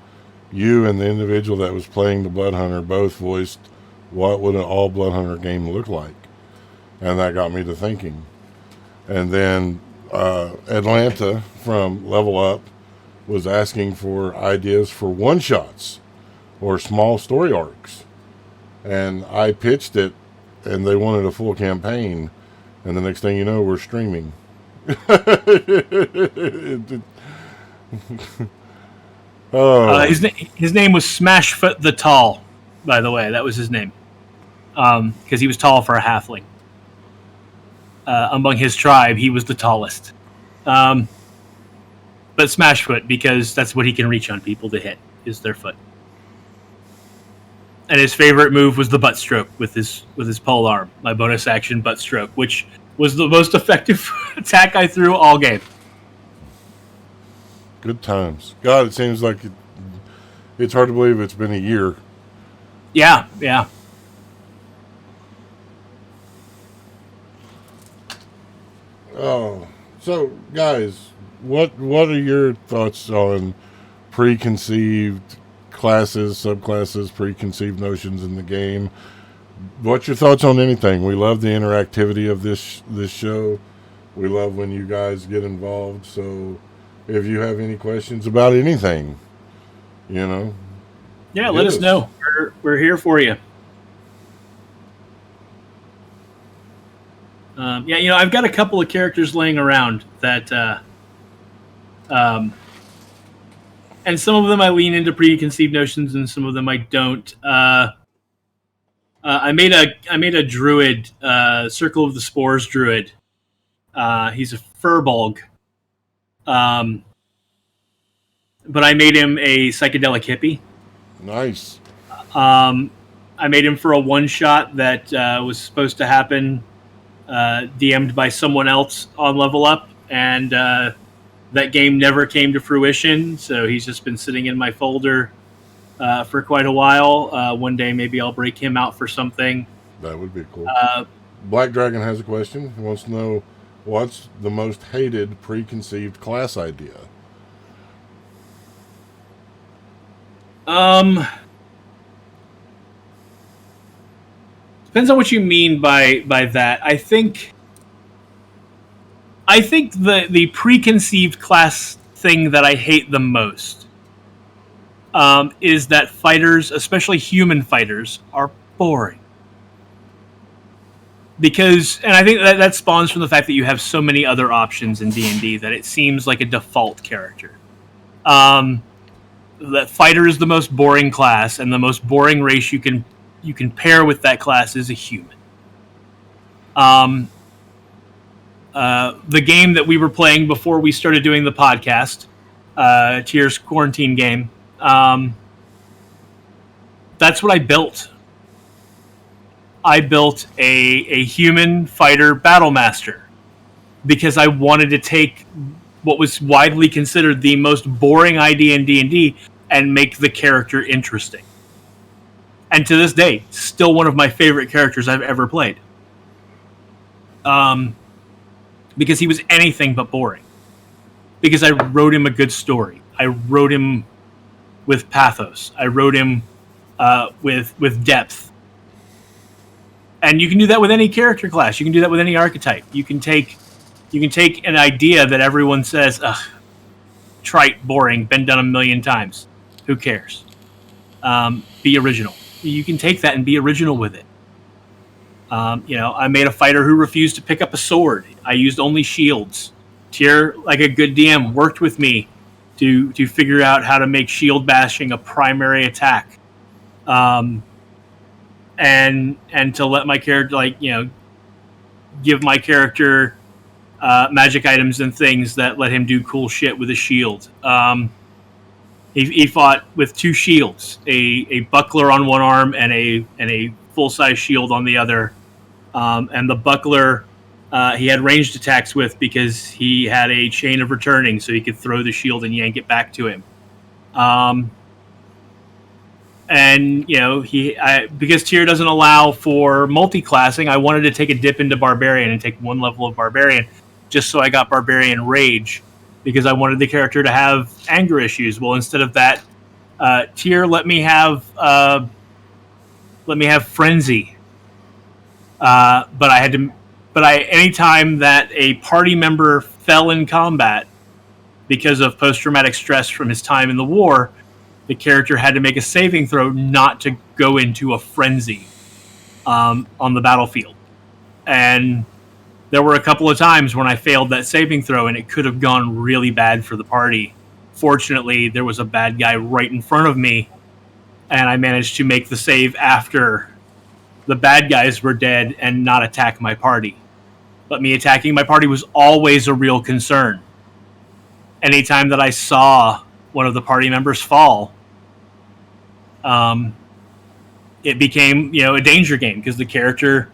you and the individual that was playing the Blood Hunter both voiced what would an all Blood Hunter game look like. And that got me to thinking. And then Atlanta from Level Up was asking for ideas for one-shots or small story arcs. And I pitched it, and they wanted a full campaign. And the next thing you know, we're streaming. His name was Smashfoot the Tall, by the way. That was his name. Because he was tall for a halfling. Among his tribe, he was the tallest. But Smashfoot, because that's what he can reach on people to hit, is their foot. And his favorite move was the butt stroke with his pole arm, my bonus action butt stroke, which was the most effective attack I threw all game. Good times. God, it seems like it's hard to believe it's been a year. Yeah. Oh, so guys, what are your thoughts on preconceived classes, subclasses, preconceived notions in the game? What's your thoughts on anything? We love the interactivity of this show. We love when you guys get involved. So if you have any questions about anything, yeah, let us know. We're here for you. I've got a couple of characters laying around that, and some of them I lean into preconceived notions, and some of them I don't. I made a druid, Circle of the Spores druid. He's a furbolg, but I made him a psychedelic hippie. Nice. I made him for a one shot that was supposed to happen, DM'd by someone else on Level Up, and that game never came to fruition. So he's just been sitting in my folder for quite a while. One day maybe I'll break him out for something. That would be cool. Black Dragon has a question. He wants to know, what's the most hated preconceived class idea? Depends on what you mean by that. I think the preconceived class thing that I hate the most is that fighters, especially human fighters, are boring. Because, and I think that spawns from the fact that you have so many other options in D&D that it seems like a default character. That fighter is the most boring class, and the most boring race you can pair with that class is a human. The game that we were playing before we started doing the podcast, Tyr's quarantine game, that's what I built. I built a human fighter battle master because I wanted to take what was widely considered the most boring idea in D&D and make the character interesting. And to this day, still one of my favorite characters I've ever played. Because he was anything but boring. Because I wrote him a good story. I wrote him with pathos. I wrote him with depth. And you can do that with any character class. You can do that with any archetype. You can take an idea that everyone says, ugh, trite, boring, been done a million times. Who cares? Be original. You can take that and be original with it. I made a fighter who refused to pick up a sword. I used only shields. Tyr, like a good DM, worked with me to figure out how to make shield bashing a primary attack. And to let my character, give my character magic items and things that let him do cool shit with a shield. He fought with two shields, a buckler on one arm and a full-size shield on the other. And the buckler he had ranged attacks with because he had a chain of returning, so he could throw the shield and yank it back to him. Because Tyr doesn't allow for multi-classing, I wanted to take a dip into Barbarian and take one level of Barbarian, just so I got Barbarian Rage, because I wanted the character to have anger issues. Well, instead of that, Tyr let me have Frenzy. Anytime that a party member fell in combat because of post-traumatic stress from his time in the war, the character had to make a saving throw not to go into a frenzy on the battlefield. And there were a couple of times when I failed that saving throw, and it could have gone really bad for the party. Fortunately, there was a bad guy right in front of me, and I managed to make the save after the bad guys were dead and not attack my party. But me attacking my party was always a real concern. Anytime that I saw one of the party members fall, it became, a danger game because the character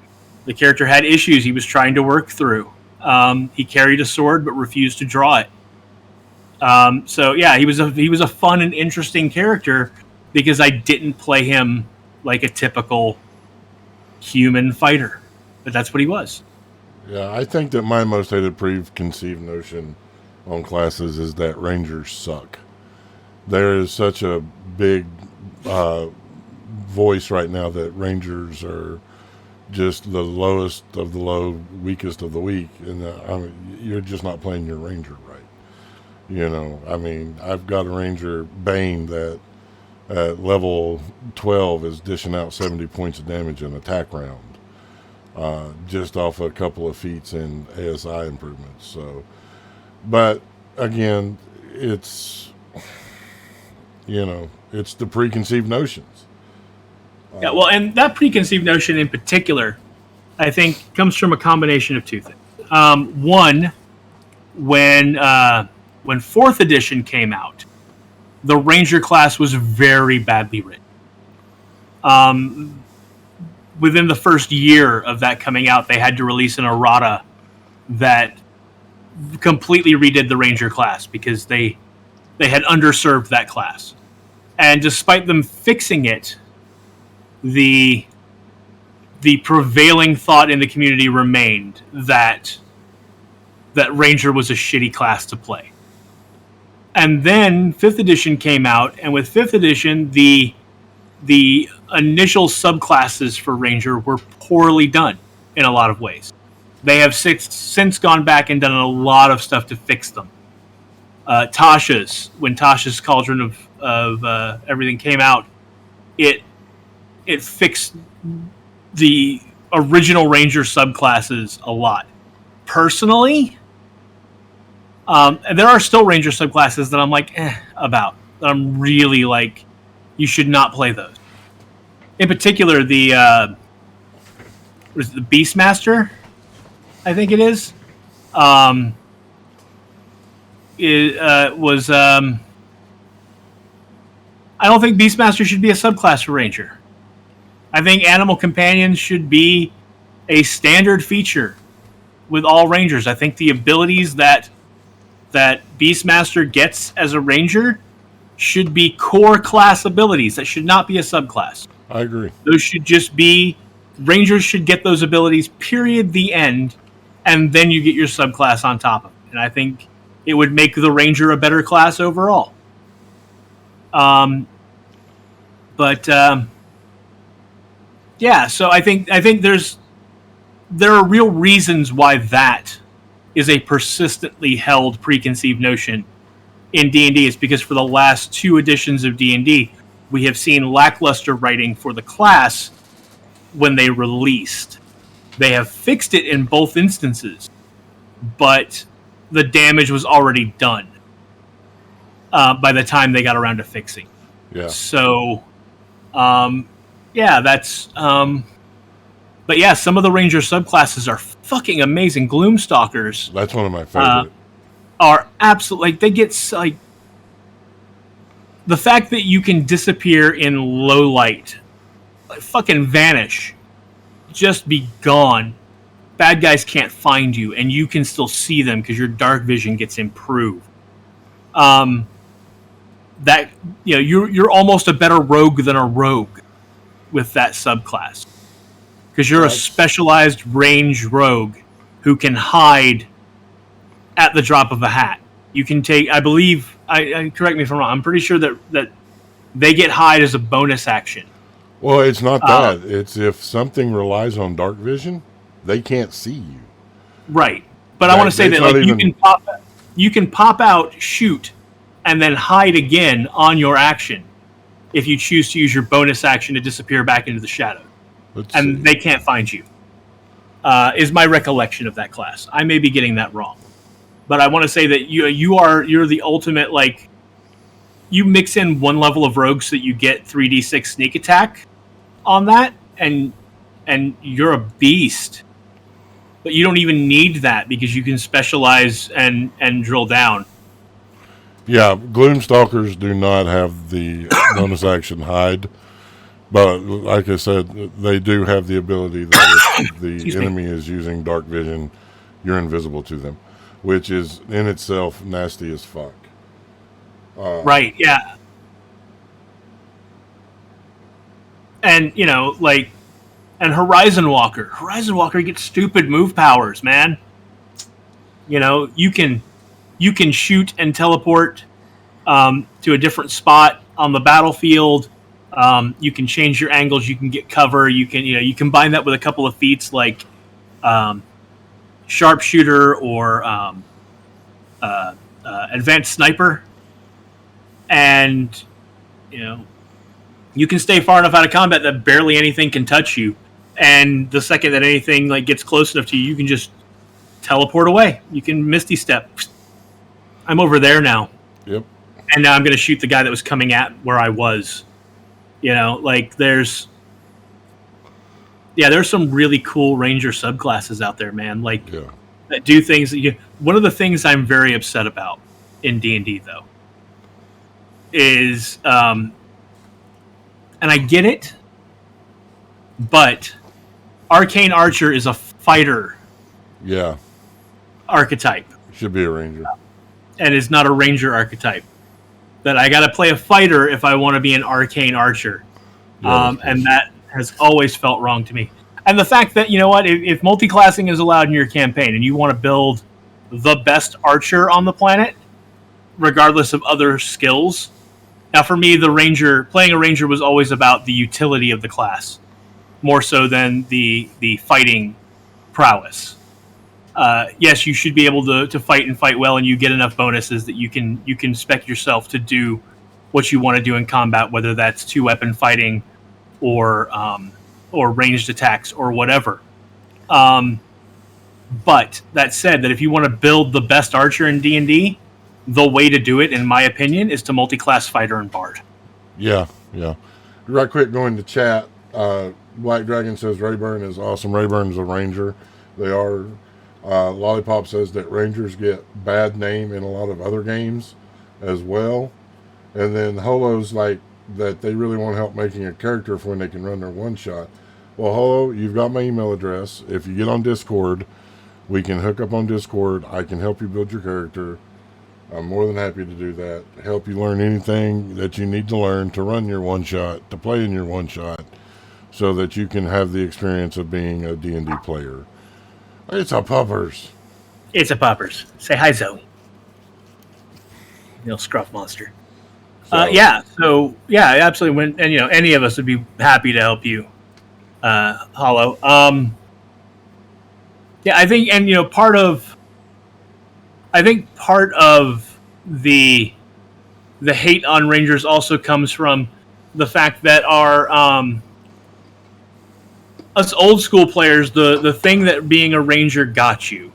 had issues he was trying to work through. He carried a sword but refused to draw it. He was a fun and interesting character because I didn't play him like a typical human fighter, but that's what he was. Yeah, I think that my most hated preconceived notion on classes is that Rangers suck. There is such a big voice right now that Rangers are just the lowest of the low, weakest of the weak, and you're just not playing your Ranger right. I've got a Ranger Bane that at level 12 is dishing out 70 points of damage in attack round, just off a couple of feats in ASI improvements. So, but again, it's the preconceived notions. Yeah, well, and that preconceived notion in particular, I think, comes from a combination of two things. One, when 4th edition came out, the Ranger class was very badly written. within the first year of that coming out, they had to release an errata that completely redid the Ranger class because they had underserved that class. And despite them fixing it, the prevailing thought in the community remained that Ranger was a shitty class to play. And then 5th edition came out, and with 5th edition, the initial subclasses for Ranger were poorly done in a lot of ways. They have since gone back and done a lot of stuff to fix them. When Tasha's Cauldron of everything came out, it fixed the original Ranger subclasses a lot. Personally, there are still Ranger subclasses that I'm like, about. That I'm really like, you should not play those. In particular, the Beastmaster, I think it is. I don't think Beastmaster should be a subclass for Ranger. I think Animal Companions should be a standard feature with all Rangers. I think the abilities that Beastmaster gets as a Ranger should be core class abilities. That should not be a subclass. I agree. Those should just be... Rangers should get those abilities, period, the end, and then you get your subclass on top of it. And I think it would make the Ranger a better class overall. Yeah, so I think there are real reasons why that is a persistently held preconceived notion in D&D. It's because for the last 2 editions of D&D, we have seen lackluster writing for the class when they released. They have fixed it in both instances, but the damage was already done by the time they got around to fixing. Yeah. So, that's... but yeah, some of the Ranger subclasses are fucking amazing. Gloomstalkers... That's one of my favorite. Are absolutely... Like, they get... Like, the fact that you can disappear in low light, like, fucking vanish, just be gone. Bad guys can't find you, and you can still see them because your dark vision gets improved. That, you know, you're almost a better rogue than a rogue with that subclass, because you're a specialized range rogue who can hide at the drop of a hat. You can take, I believe, I correct me if I'm wrong, I'm pretty sure that they get hide as a bonus action. Well, it's not that. It's if something relies on dark vision, they can't see you. Right. But I want to say that like you can pop out, shoot, and then hide again on your action if you choose to use your bonus action to disappear back into the shadow. They can't find you. Is my recollection of that class. I may be getting that wrong. But I want to say that you're the ultimate, like, you mix in one level of rogue so that you get 3d6 sneak attack on that, and you're a beast. But you don't even need that because you can specialize and drill down. Yeah, Gloomstalkers do not have the bonus action hide. But like I said, they do have the ability that if the enemy is using dark vision, you're invisible to them, which is in itself nasty as fuck. Right, yeah. And, you know, like, and Horizon Walker. Horizon Walker gets stupid move powers, man. You know, you can shoot and teleport to a different spot on the battlefield. You can change your angles. You can get cover. You combine that with a couple of feats like sharpshooter or advanced sniper, and you can stay far enough out of combat that barely anything can touch you. And the second that anything like gets close enough to you, you can just teleport away. You can Misty Step. I'm over there now. Yep. And now I'm going to shoot the guy that was coming at where I was. You know, like there's some really cool Ranger subclasses out there, man. Like that do things that one of the things I'm very upset about in D&D though is, and I get it, but Arcane Archer is a fighter Yeah. archetype. Should be a ranger. And is not a ranger archetype. That I got to play a fighter if I want to be an Arcane Archer. Yeah, And that has always felt wrong to me. And the fact that, you know what, if multi-classing is allowed in your campaign and you want to build the best archer on the planet, regardless of other skills. Now, for me, playing a ranger was always about the utility of the class, more so than the fighting prowess. Yes, you should be able to fight and fight well, and you get enough bonuses that you can spec yourself to do what you want to do in combat, whether that's 2-weapon fighting or ranged attacks or whatever. But that said, that if you want to build the best archer in D&D, the way to do it, in my opinion, is to multi-class fighter and bard. Yeah. Right quick, going to chat. Black Dragon says Rayburn is awesome. Rayburn's a ranger. They are. Lollipop says that rangers get bad name in a lot of other games as well. And then Holo's like that they really want help making a character for when they can run their one-shot. Well, Holo, you've got my email address. If you get on Discord, we can hook up on Discord. I can help you build your character. I'm more than happy to do that. Help you learn anything that you need to learn to run your one-shot, to play in your one-shot, so that you can have the experience of being a D&D player. It's a puppers. It's a poppers. Say hi, Zoe. You know, scruff monster. So absolutely. When any of us would be happy to help you, Hollow. I think, and part of the hate on Rangers also comes from the fact that us old school players, the thing that being a Ranger got you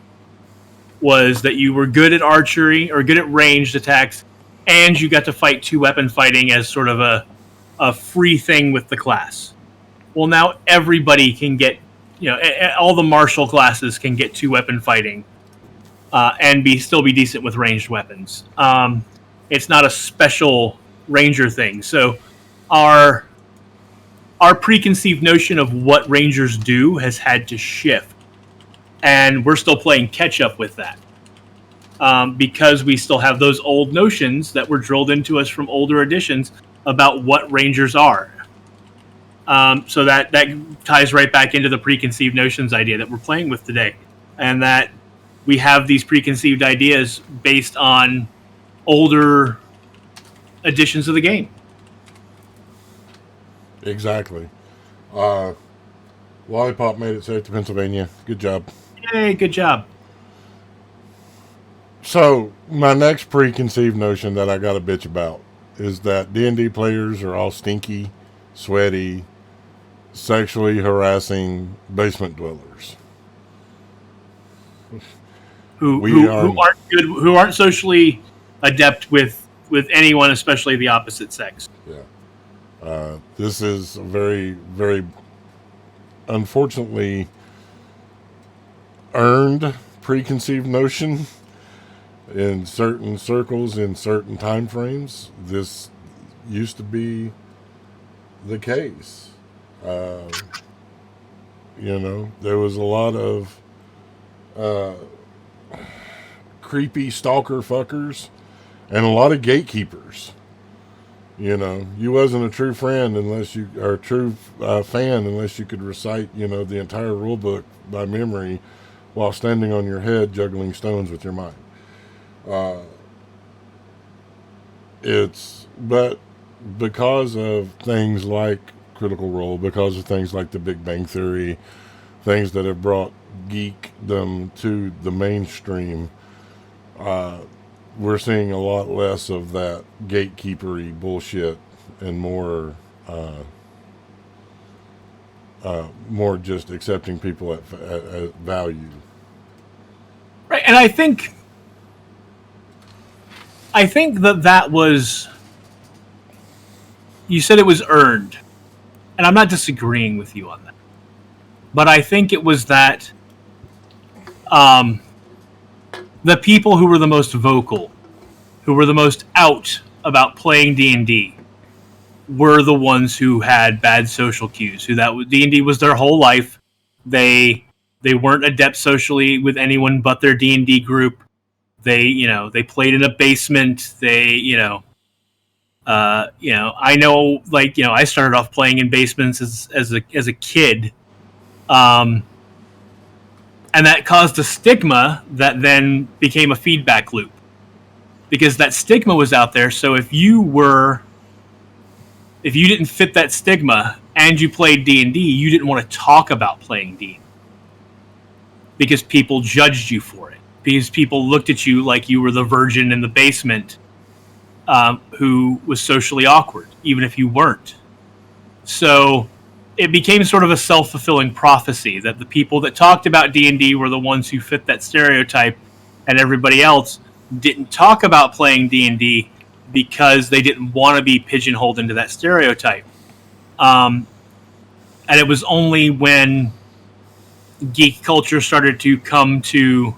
was that you were good at archery or good at ranged attacks, and you got to fight 2-weapon fighting as sort of a free thing with the class. Well, now everybody can get, all the martial classes can get 2-weapon fighting and still be decent with ranged weapons. It's not a special Ranger thing. So our preconceived notion of what Rangers do has had to shift. And we're still playing catch up with that. Because we still have those old notions that were drilled into us from older editions about what Rangers are. So that ties right back into the preconceived notions idea that we're playing with today. And that we have these preconceived ideas based on older editions of the game. Exactly. Lollipop made it safe to Pennsylvania. Good job. Yay, good job. So, my next preconceived notion that I got to bitch about is that D&D players are all stinky, sweaty, sexually harassing basement dwellers. Who aren't good, who aren't socially adept with anyone, especially the opposite sex. Yeah. This is a very, very unfortunately earned preconceived notion in certain circles, in certain time frames. This used to be the case. There was a lot of creepy stalker fuckers and a lot of gatekeepers. You wasn't a true friend unless you, or a true fan unless you could recite, the entire rule book by memory while standing on your head juggling stones with your mind. But because of things like Critical Role, because of things like the Big Bang Theory, things that have brought geekdom to the mainstream, we're seeing a lot less of that gatekeepery bullshit and more just accepting people at value. Right, and I think that was, you said it was earned, and I'm not disagreeing with you on that, but I think it was that the people who were the most vocal, who were the most out about playing D&D, were the ones who had bad social cues, who that D&D was their whole life. They weren't adept socially with anyone but their D&D group. They played in a basement. I know, I started off playing in basements as a kid, and that caused a stigma that then became a feedback loop, because that stigma was out there. So if you didn't fit that stigma and you played D&D, you didn't want to talk about playing D&D because people judged you for it, because people looked at you like you were the virgin in the basement who was socially awkward, even if you weren't. So it became sort of a self-fulfilling prophecy that the people that talked about D&D were the ones who fit that stereotype, and everybody else didn't talk about playing D&D because they didn't want to be pigeonholed into that stereotype. And it was only when geek culture started to come into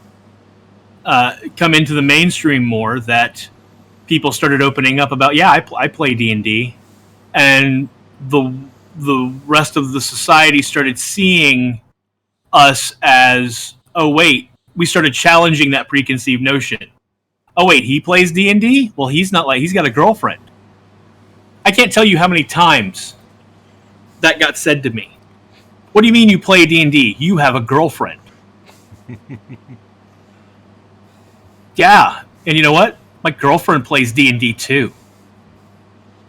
the mainstream more that people started opening up about, I play D&D, and the rest of the society started seeing us as, oh wait, we started challenging that preconceived notion. Oh wait, he plays D&D? Well, he's got a girlfriend. I can't tell you how many times that got said to me. What do you mean you play D&D? You have a girlfriend. Yeah, and you know what? My girlfriend plays D&D too.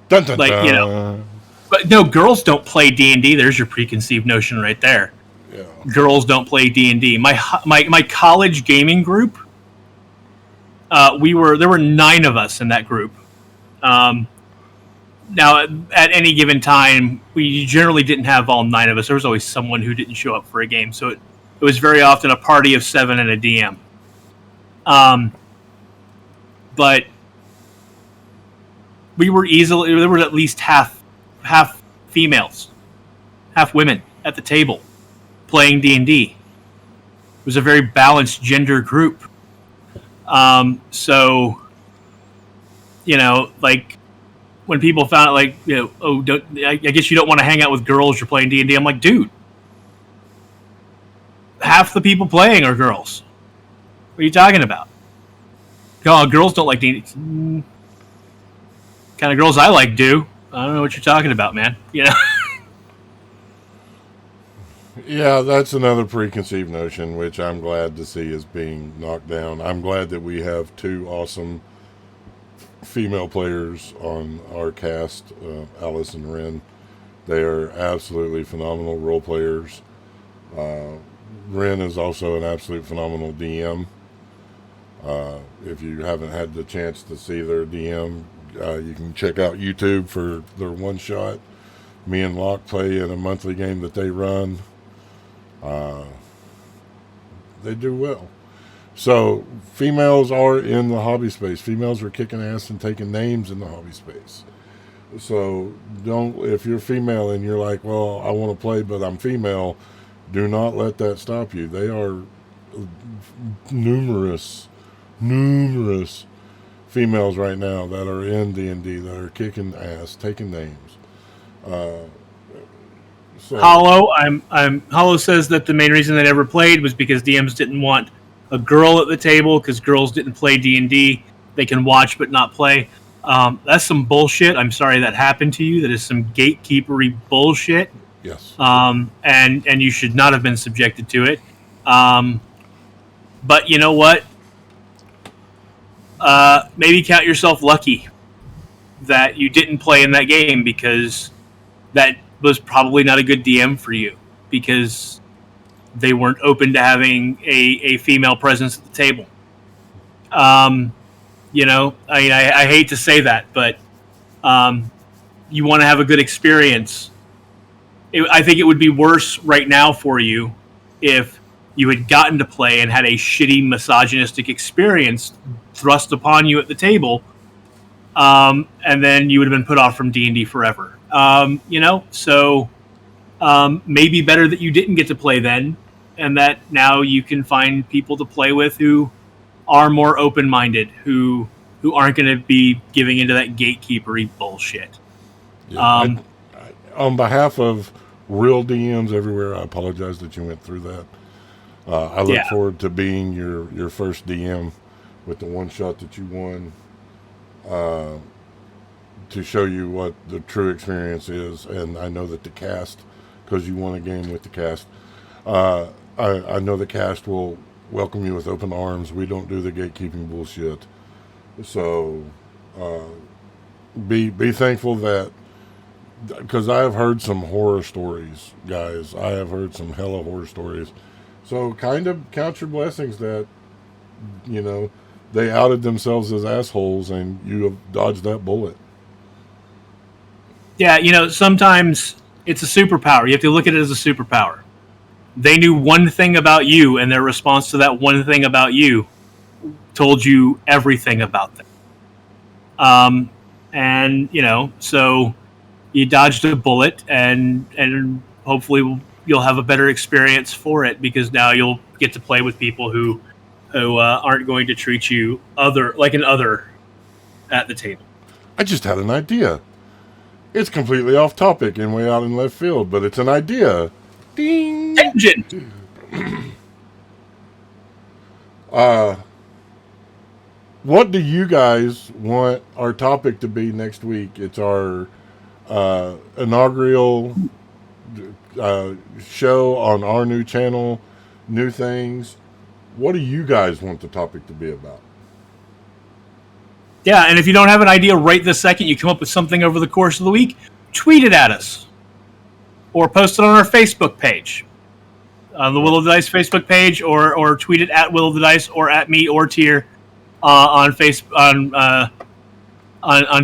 Dun, dun, dun. But no, girls don't play D&D. There's your preconceived notion right there. Yeah. Girls don't play D&D. My college gaming group, there were 9 of us in that group. Now, at any given time, we generally didn't have all 9 of us. There was always someone who didn't show up for a game, so it was very often a party of 7 and a DM. But there were at least half females, half women at the table playing D&D. It was a very balanced gender group. So, when people found out, I guess you don't want to hang out with girls, you're playing D&D. I'm like, dude, half the people playing are girls. What are you talking about? Oh, girls don't like D&D. Kind of girls I like do. I don't know what you're talking about, man. Yeah, that's another preconceived notion, which I'm glad to see is being knocked down. I'm glad that we have 2 awesome female players on our cast, Alice and Ren. They are absolutely phenomenal role players. Ren is also an absolute phenomenal DM. If you haven't had the chance to see their DM, you can check out YouTube for their one shot. Me and Loch play in a monthly game that they run. They do well. So females are in the hobby space. Females are kicking ass and taking names in the hobby space. So if you're female and you're like, well, I want to play, but I'm female, do not let that stop you. They are numerous females right now that are in D&D that are kicking ass, taking names. Hollow says that the main reason they never played was because DMs didn't want a girl at the table because girls didn't play D&D. They can watch but not play. That's some bullshit. I'm sorry that happened to you. That is some gatekeepery bullshit. Yes. And you should not have been subjected to it. But you know what? Maybe count yourself lucky that you didn't play in that game, because that was probably not a good DM for you, because they weren't open to having a female presence at the table. I hate to say that, but you want to have a good experience. I think it would be worse right now for you if you had gotten to play and had a shitty misogynistic experience thrust upon you at the table, and then you would have been put off from D&D forever. So maybe better that you didn't get to play then, and that now you can find people to play with who are more open-minded, who aren't going to be giving into that gatekeepery bullshit. Yeah, on behalf of real DMs everywhere. I apologize that you went through that. I look forward to being your first DM with the one shot that you won, to show you what the true experience is. And I know that the cast, because you won a game with the cast, I know the cast will welcome you with open arms. We don't do the gatekeeping bullshit. So be thankful that, because I have heard some horror stories, guys. I have heard some hella horror stories. So kind of count your blessings that, they outed themselves as assholes and you have dodged that bullet. Yeah, sometimes it's a superpower. You have to look at it as a superpower. They knew one thing about you, and their response to that one thing about you told you everything about them. So you dodged a bullet, and hopefully you'll have a better experience for it, because now you'll get to play with people who aren't going to treat you like an other at the table. I just had an idea. It's completely off topic and way out in left field, but it's an idea. Ding! Tangent! What do you guys want our topic to be next week? It's our inaugural show on our new channel, new things. What do you guys want the topic to be about? Yeah, and if you don't have an idea right this second, you come up with something over the course of the week, tweet it at us. Or post it on our Facebook page. On the Will of the Dice Facebook page, or tweet it at Will of the Dice, or at me or Tyr on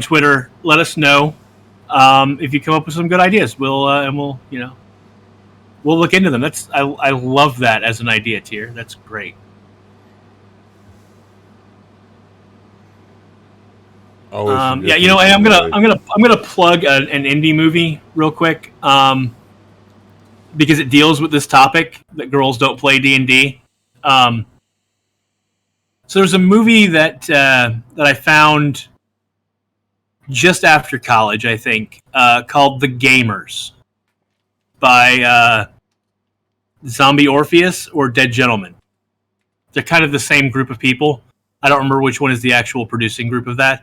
Twitter. Let us know if you come up with some good ideas. We'll look into them. I love that as an idea, Tyr. That's great. I'm gonna plug an indie movie real quick, because it deals with this topic that girls don't play D&D. So there's a movie that I found just after college, I think, called The Gamers by Zombie Orpheus or Dead Gentleman. They're kind of the same group of people. I don't remember which one is the actual producing group of that.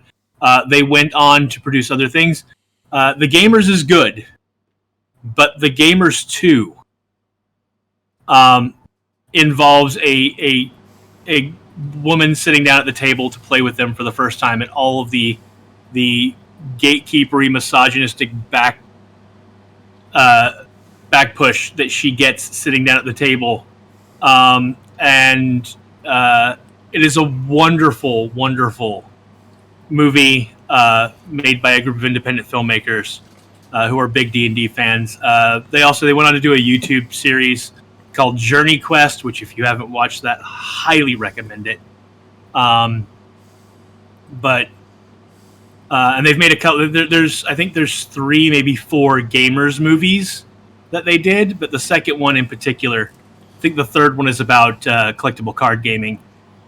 They went on to produce other things. The Gamers is good, but The Gamers 2 involves a woman sitting down at the table to play with them for the first time, and all of the gatekeepery, misogynistic back push that she gets sitting down at the table. It is a wonderful, wonderful movie made by a group of independent filmmakers who are big D&D fans. They went on to do a YouTube series called Journey Quest, which, if you haven't watched that, highly recommend it. And they've made a couple. I think there's 3, maybe 4 Gamers movies that they did, but the second one in particular, I think the third one is about collectible card gaming,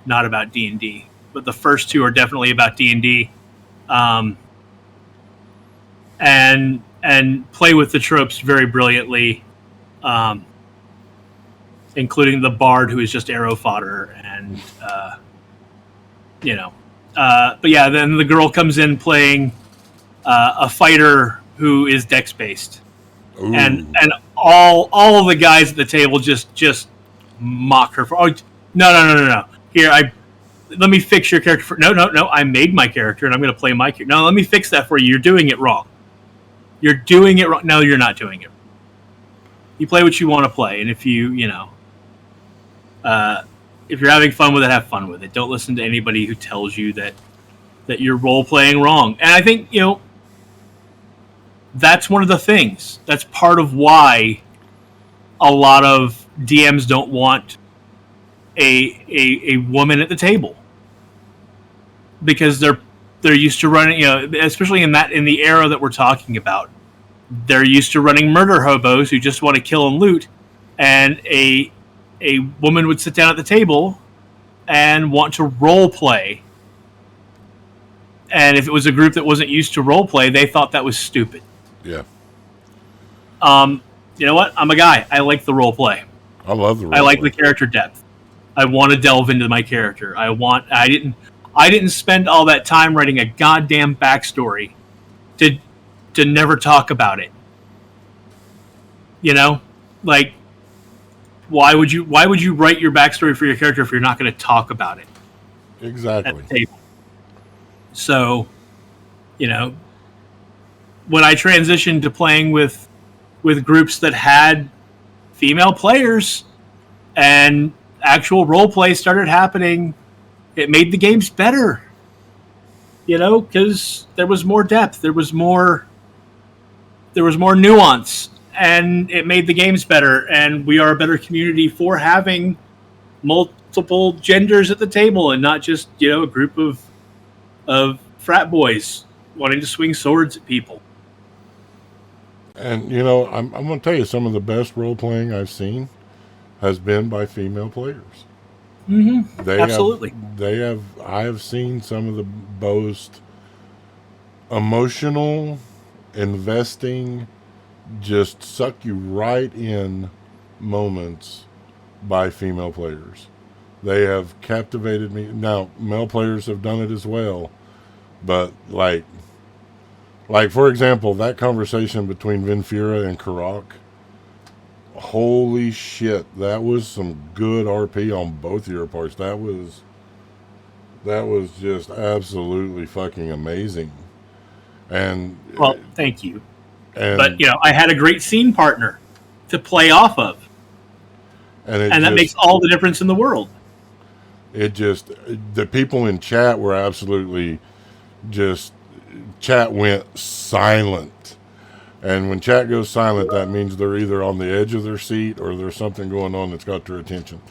not about D&D. But the first 2 are definitely about D&D, and play with the tropes very brilliantly, including the bard who is just arrow fodder, and but yeah, then the girl comes in playing a fighter who is dex based, and all of the guys at the table just mock her for, no. Here, let me fix your character. No. I made my character, and I'm going to play my character. No, let me fix that for you. You're doing it wrong. You're doing it wrong. No, you're not doing it. You play what you want to play, and if you're having fun with it, have fun with it. Don't listen to anybody who tells you that you're role playing wrong. And I think that's one of the things. That's part of why a lot of DMs don't want a woman at the table, because they're used to running, especially in the era that we're talking about, they're used to running murder hobos who just want to kill and loot, and a woman would sit down at the table and want to role play, and if it was a group that wasn't used to role play, they thought that was stupid. Yeah. you know what? I'm a guy. I like the role play. I love the role I like play. the character depth. I want to delve into my character. I didn't spend all that time writing a goddamn backstory to never talk about it. You know? Like, why would you write your backstory for your character if you're not going to talk about it at Exactly. the table? So, you know, when I transitioned to playing with groups that had female players and actual role play started happening, it made the games better. You know, because there was more depth, there was more nuance, and it made the games better. And we are a better community for having multiple genders at the table and not just, you know, a group of frat boys wanting to swing swords at people. And, you know, I'm going to tell you, some of the best role playing I've seen has been by female players. Mm-hmm. Absolutely. I have seen some of the most emotional, investing, just suck you right in moments by female players. They have captivated me. Now, male players have done it as well, but like for example, that conversation between Vinfira and Karak, holy shit, that was some good RP on both of your parts. That was just absolutely fucking amazing. And Well, thank you. and But, you know, I had a great scene partner to play off of, and that makes all the difference in the world. It just, the people in chat were absolutely just, chat went silent. And when chat goes silent, that means they're either on the edge of their seat or there's something going on that's got their attention.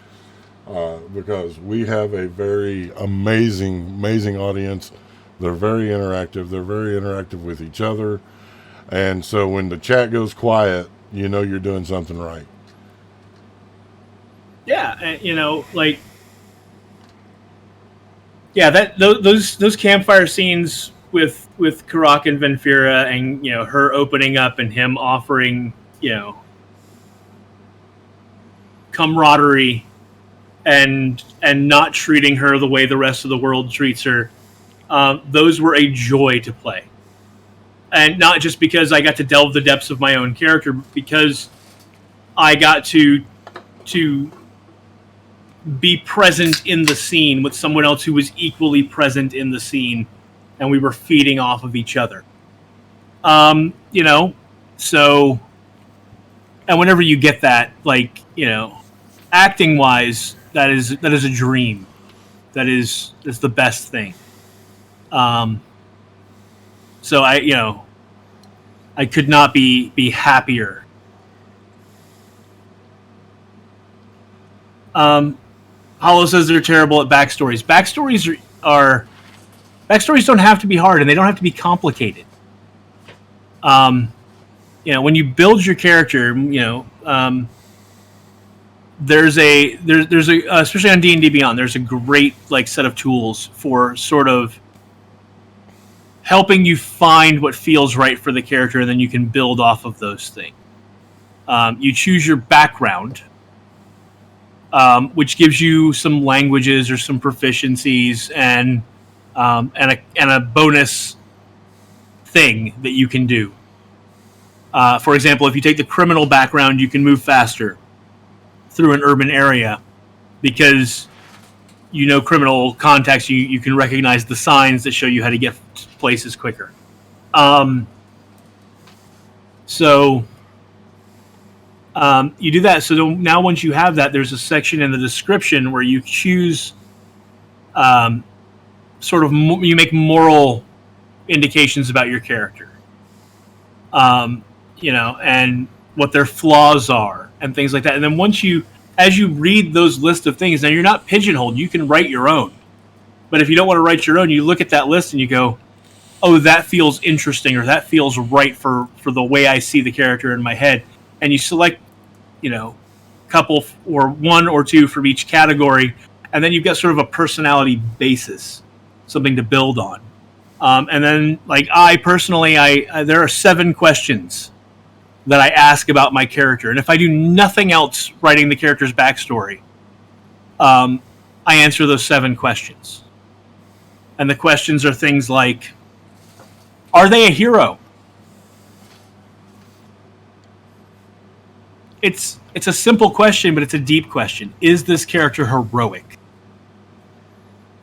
Because we have a very amazing audience. They're very interactive. They're very interactive with each other. And so when the chat goes quiet, you know you're doing something right. Yeah, you know, like, yeah, those campfire scenes with Karak and Venfira, and, you know, her opening up and him offering, you know, camaraderie and not treating her the way the rest of the world treats her. Those were a joy to play, and not just because I got to delve the depths of my own character, but because I got to be present in the scene with someone else who was equally present in the scene, and we were feeding off of each other. You know, so, and whenever you get that, like, you know, acting wise, that is a dream. That's the best thing. So I could not be happier. Hollow says they're terrible at backstories. Backstories don't have to be hard, and they don't have to be complicated. You know, when you build your character, you know, there's especially on D&D Beyond, there's a great like set of tools for sort of helping you find what feels right for the character, and then you can build off of those things. You choose your background, which gives you some languages or some proficiencies and a bonus thing that you can do. For example, if you take the criminal background, you can move faster through an urban area because you know criminal contacts. You can recognize the signs that show you how to get places quicker. So you do that. So now once you have that, there's a section in the description where you choose you make moral indications about your character. You know, and what their flaws are and things like that. And then as you read those list of things, now you're not pigeonholed. You can write your own. But if you don't want to write your own, you look at that list and you go, oh, that feels interesting, or that feels right for the way I see the character in my head. And you select, you know, couple or one or two from each category, and then you've got sort of a personality basis, something to build on. And then, like, I personally, there are 7 questions that I ask about my character. And if I do nothing else writing the character's backstory, I answer those 7 questions. And the questions are things like, are they a hero? It's a simple question, but it's a deep question. Is this character heroic?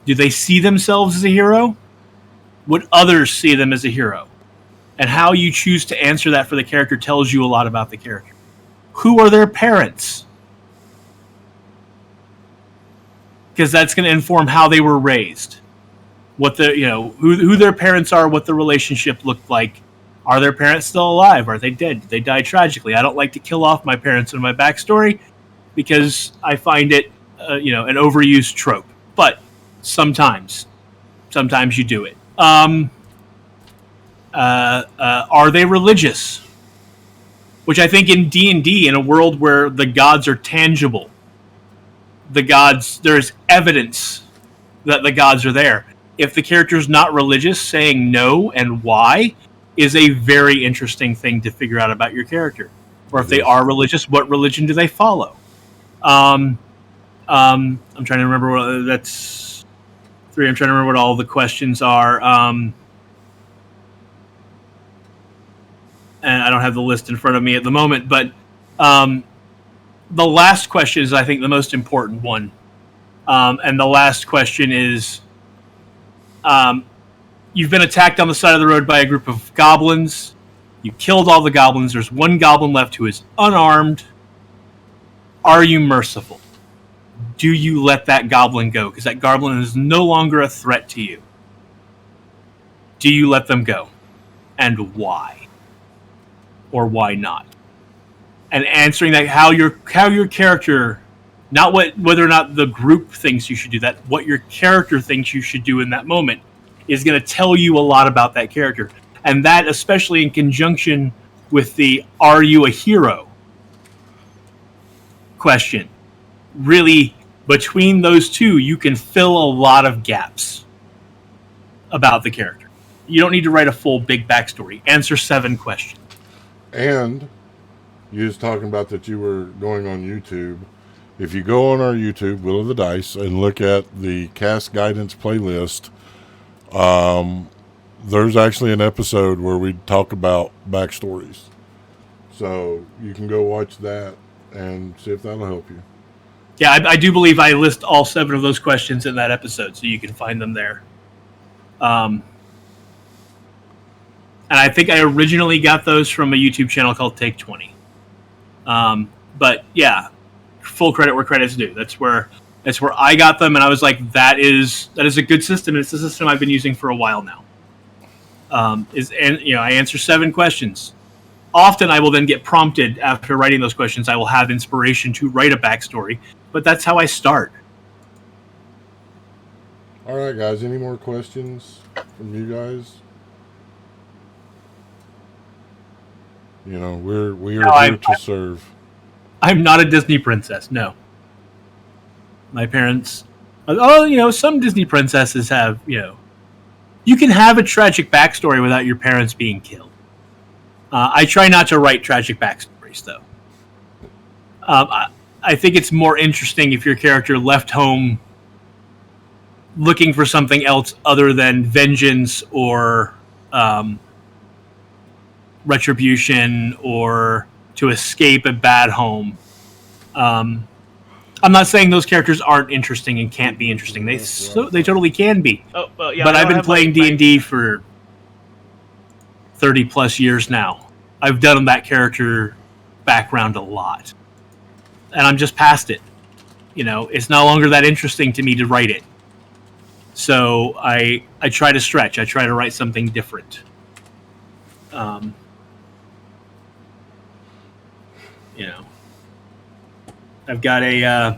Do they see themselves as a hero? Would others see them as a hero? And how you choose to answer that for the character tells you a lot about the character. Who are their parents? Because that's going to inform how they were raised. What the who their parents are, what the relationship looked like. Are their parents still alive? Are they dead? Did they die tragically? I don't like to kill off my parents in my backstory because I find it an overused trope. But sometimes you do it. Are they religious? Which I think in D&D, in a world where the gods are tangible, there's evidence that the gods are there. If the character's not religious, saying no and why is a very interesting thing to figure out about your character. Or if they are religious, what religion do they follow? I'm trying to remember what that's 3. I'm trying to remember what all the questions are. And I don't have the list in front of me at the moment, but the last question is, I think, the most important one. And the last question is, you've been attacked on the side of the road by a group of goblins. You killed all the goblins. There's one goblin left who is unarmed. Are you merciful? Do you let that goblin go? Because that goblin is no longer a threat to you. Do you let them go? And why? Or why not? And answering that, how your character, not whether or not the group thinks you should do that, what your character thinks you should do in that moment, is going to tell you a lot about that character. And that, especially in conjunction with the "Are you a hero?" question, really, between those two, you can fill a lot of gaps about the character. You don't need to write a full big backstory. Answer 7 questions. And you was talking about that you were going on YouTube. If you go on our YouTube, Will of the Dice, and look at the cast guidance playlist, there's actually an episode where we talk about backstories. So you can go watch that and see if that'll help you. Yeah, I do believe I list all 7 of those questions in that episode, so you can find them there. And I think I originally got those from a YouTube channel called Take 20. But yeah, full credit where credit's due. That's where I got them, and I was like, that is a good system. It's a system I've been using for a while now. I answer 7 questions. Often I will then get prompted after writing those questions. I will have inspiration to write a backstory, but that's how I start. All right, guys. Any more questions from you guys? We are here to serve. I'm not a Disney princess. No. My parents. Some Disney princesses have. You can have a tragic backstory without your parents being killed. I try not to write tragic backstories, though. I think it's more interesting if your character left home looking for something else other than vengeance or retribution or to escape a bad home. I'm not saying those characters aren't interesting and can't be interesting. They totally can be. Oh, well, yeah, but I've been playing D&D for 30 plus years now. I've done that character background a lot. And I'm just past it. It's no longer that interesting to me to write it. So I try to stretch. I try to write something different. I've got a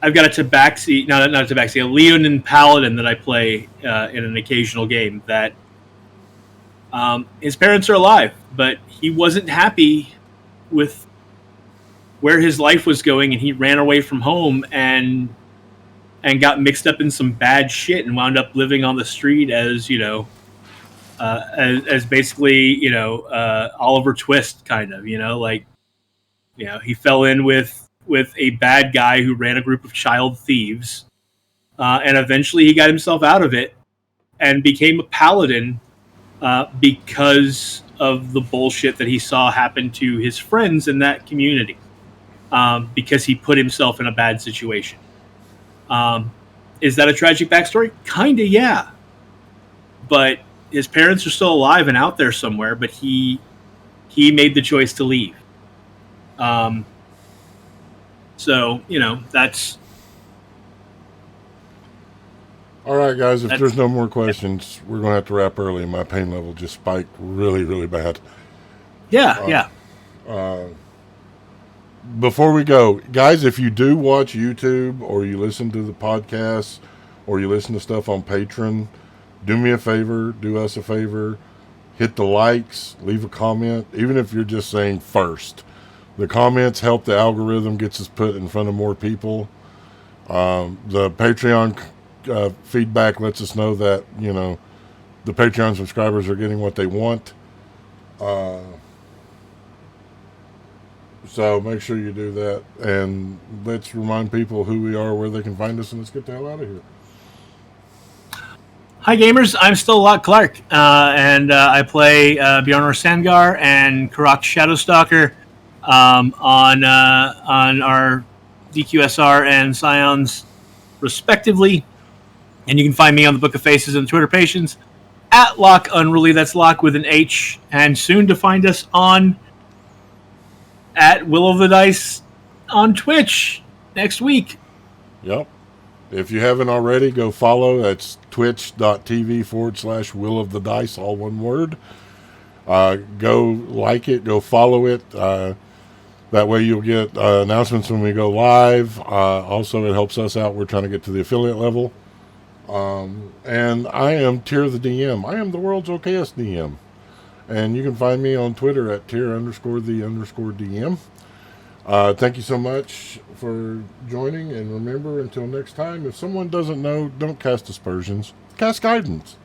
tabaxi, not a tabaxi, a Leonin paladin that I play in an occasional game that his parents are alive, but he wasn't happy with where his life was going, and he ran away from home and got mixed up in some bad shit and wound up living on the street as, as basically, Oliver Twist kind of, he fell in with a bad guy who ran a group of child thieves, and eventually he got himself out of it and became a paladin because of the bullshit that he saw happen to his friends in that community, because he put himself in a bad situation. Is that a tragic backstory? Kinda, yeah. But his parents are still alive and out there somewhere, but he made the choice to leave. So, that's... All right, guys, if there's no more questions, we're going to have to wrap early. My pain level just spiked really, really bad. Yeah. Before we go, guys, if you do watch YouTube or you listen to the podcasts or you listen to stuff on Patreon, do me a favor, do us a favor, hit the likes, leave a comment, even if you're just saying first. The comments help the algorithm, gets us put in front of more people. The Patreon feedback lets us know that, the Patreon subscribers are getting what they want. So make sure you do that, and let's remind people who we are, where they can find us, and let's get the hell out of here. Hi, gamers. I'm still Loch Clark, and I play Bjorn Sangar and Karak Shadowstalker on our DQSR and Scions, respectively. And you can find me on the Book of Faces and Twitter pages at Loch Unruly. That's Loch with an H. And soon to find us at Will of the Dice on Twitch next week. Yep. If you haven't already, go follow. That's twitch.tv/Will of the Dice, all one word. Go like it, go follow it. That way you'll get announcements when we go live. Also, it helps us out. We're trying to get to the affiliate level. And I am Tyr the DM. I am the world's okayest DM. And you can find me on Twitter at Tyr_the_DM. Thank you so much for joining. And remember, until next time, if someone doesn't know, don't cast aspersions. Cast guidance.